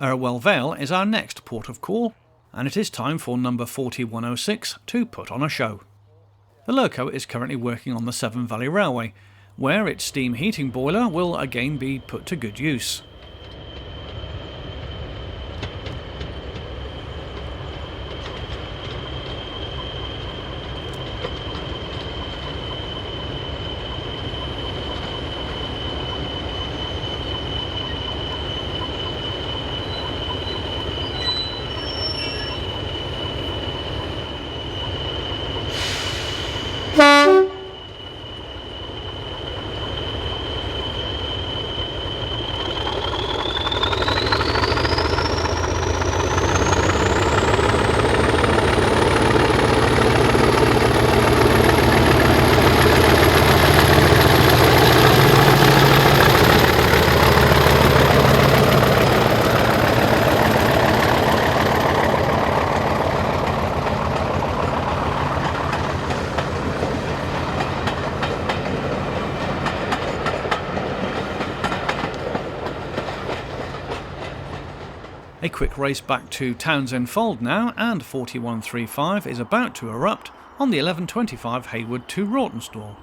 Irwell Vale is our next port of call, and it is time for number 4106 to put on a show. The loco is currently working on the Severn Valley Railway, where its steam heating boiler will again be put to good use. A quick race back to Townsend Fold now, and 4135 is about to erupt on the 1125 Hayward to Rawtenstall.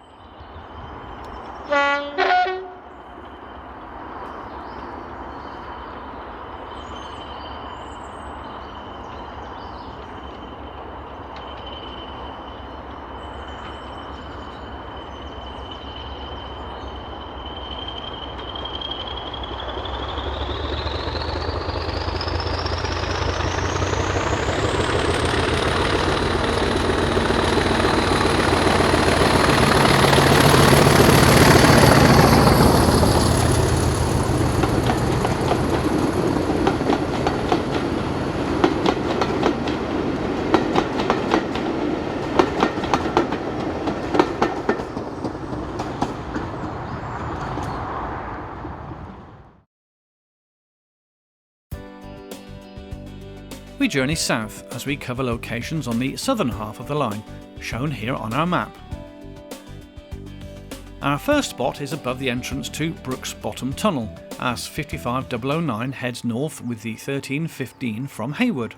We journey south as we cover locations on the southern half of the line, shown here on our map. Our first spot is above the entrance to Brooks Bottom Tunnel, as 55009 heads north with the 1315 from Hayward.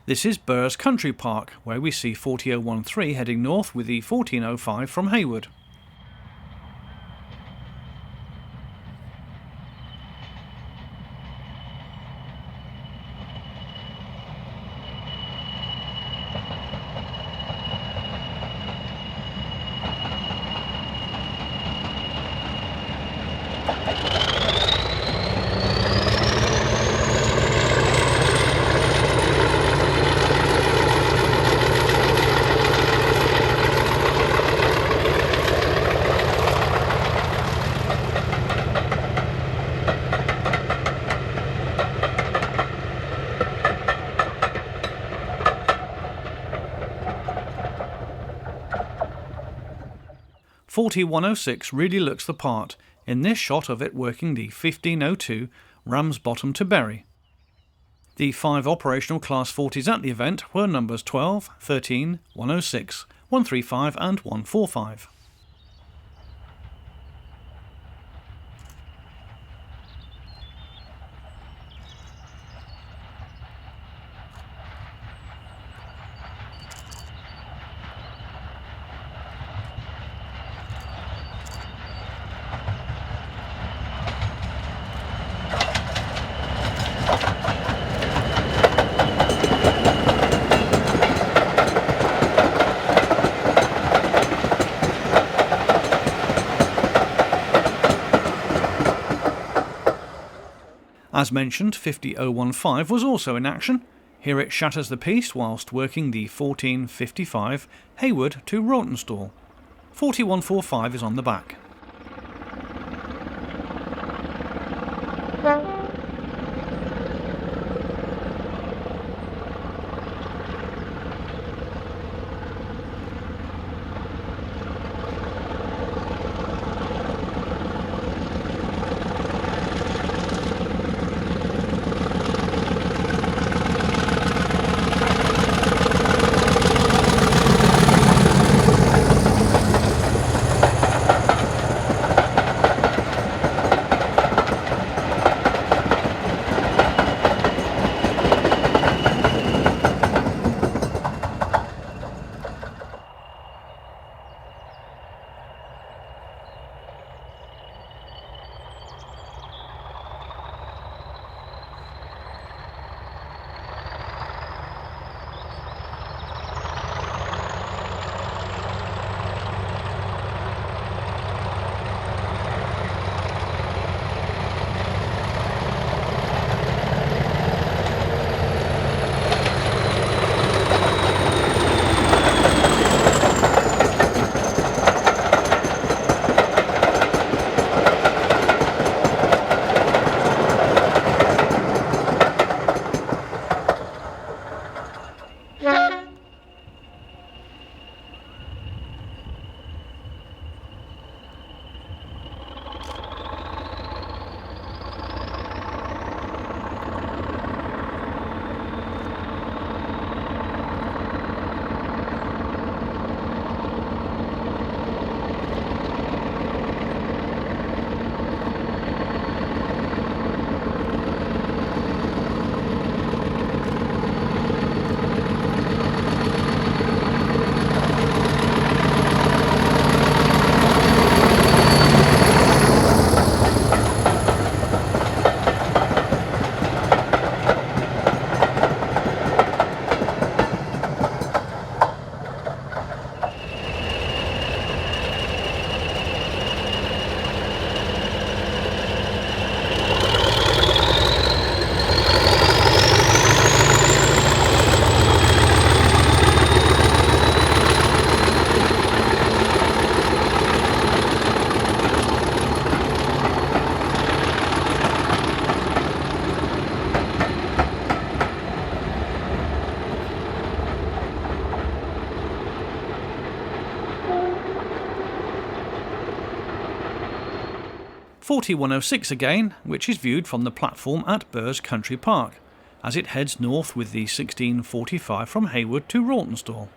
This is Burrs Country Park, where we see 40013 heading north with the 1405 from Hayward. 4106 really looks the part in this shot of it working the 1502 Ramsbottom to Bury. The 5 operational Class 40s at the event were numbers 12, 13, 106, 135 and 145. As mentioned, 50015 was also in action. Here it shatters the piece whilst working the 1455 Hayward to Rawtenstall. 4145 is on the back. .4106 again, which is viewed from the platform at Burrs Country Park, as it heads north with the 1645 from Hayward to Rawtenstall.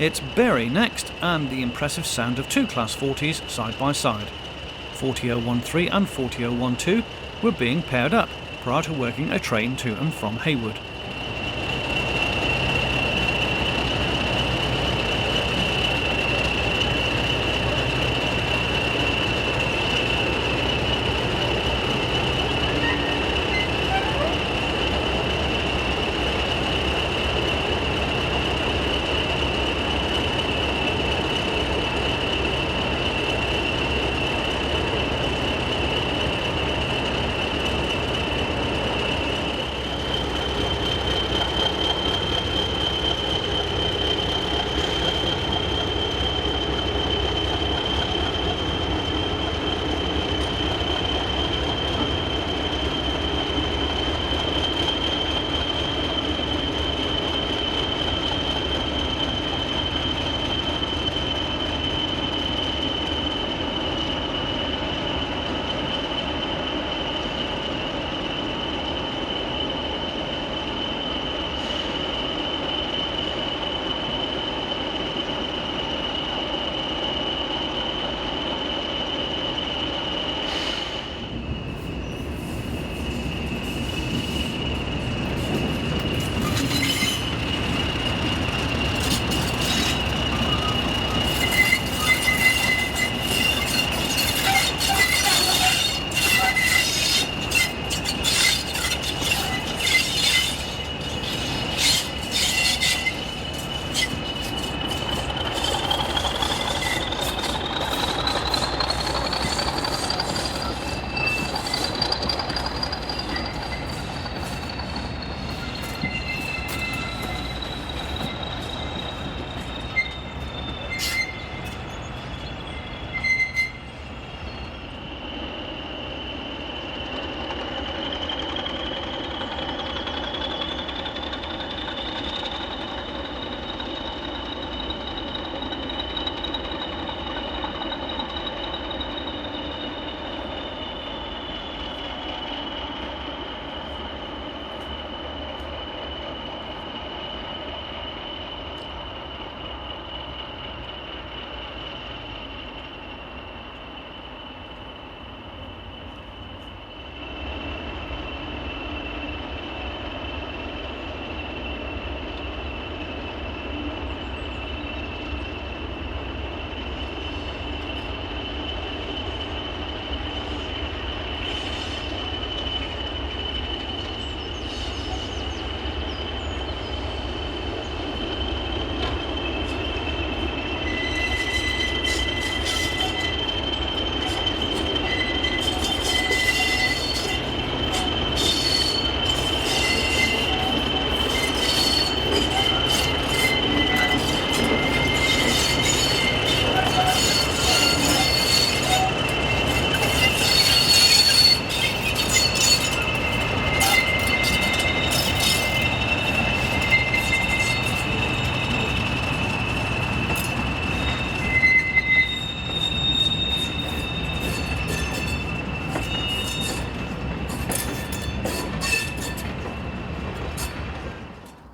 It's Bury next, and the impressive sound of 2 Class 40s side by side. 40013 and 40012 were being paired up prior to working a train to and from Hayward.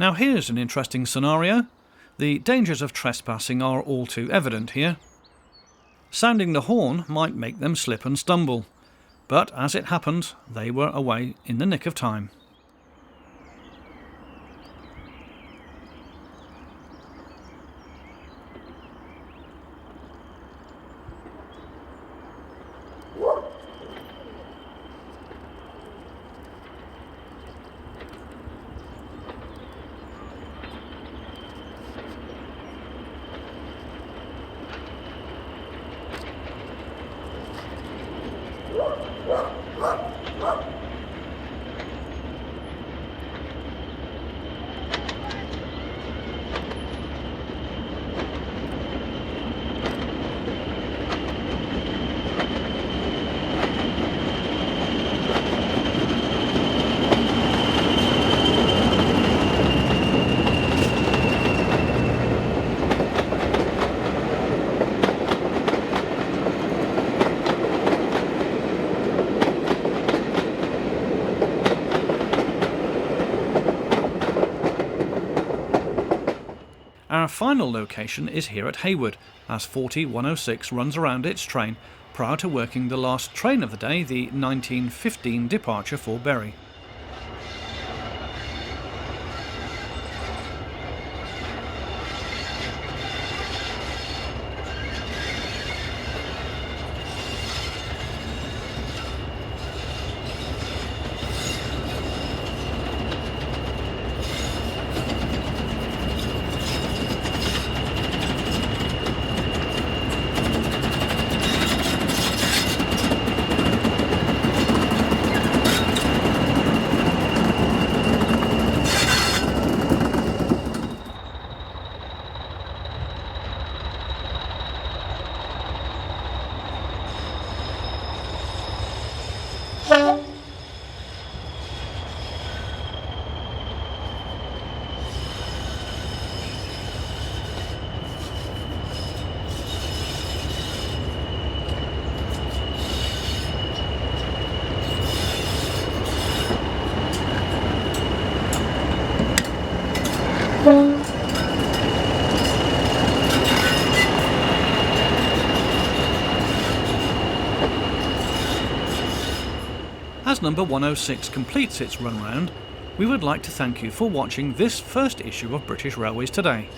Now here's an interesting scenario. The dangers of trespassing are all too evident here. Sounding the horn might make them slip and stumble, but as it happened, they were away in the nick of time. Our final location is here at Hayward, as 40106 runs around its train prior to working the last train of the day, the 1915 departure for Bury. As number 106 completes its run round, we would like to thank you for watching this first issue of British Railways Today.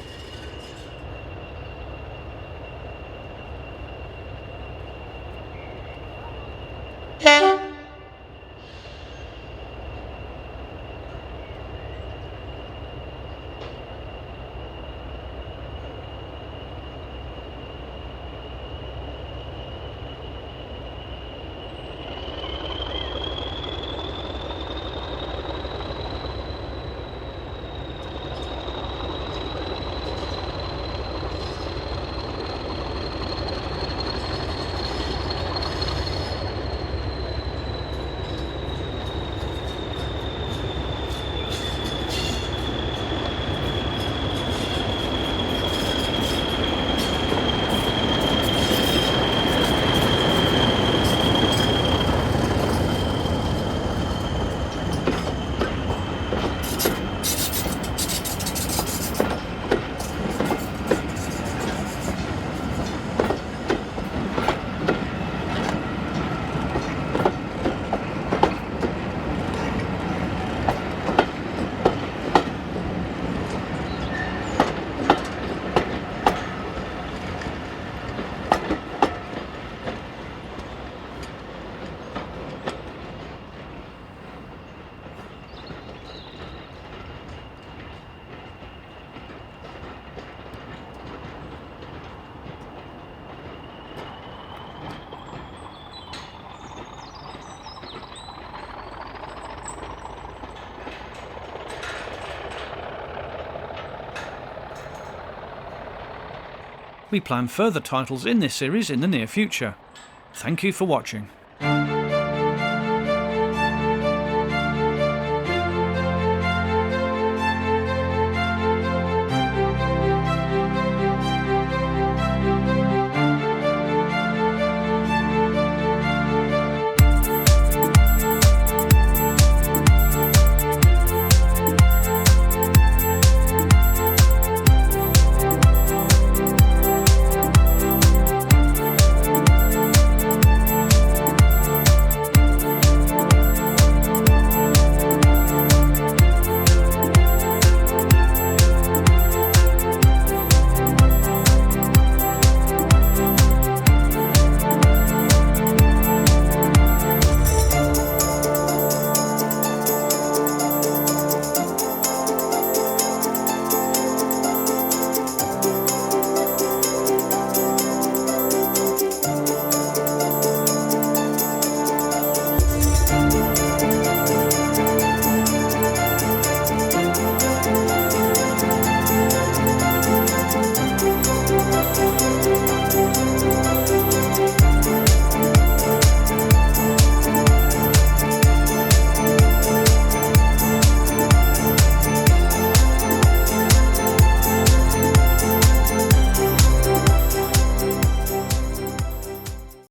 We plan further titles in this series in the near future. Thank you for watching.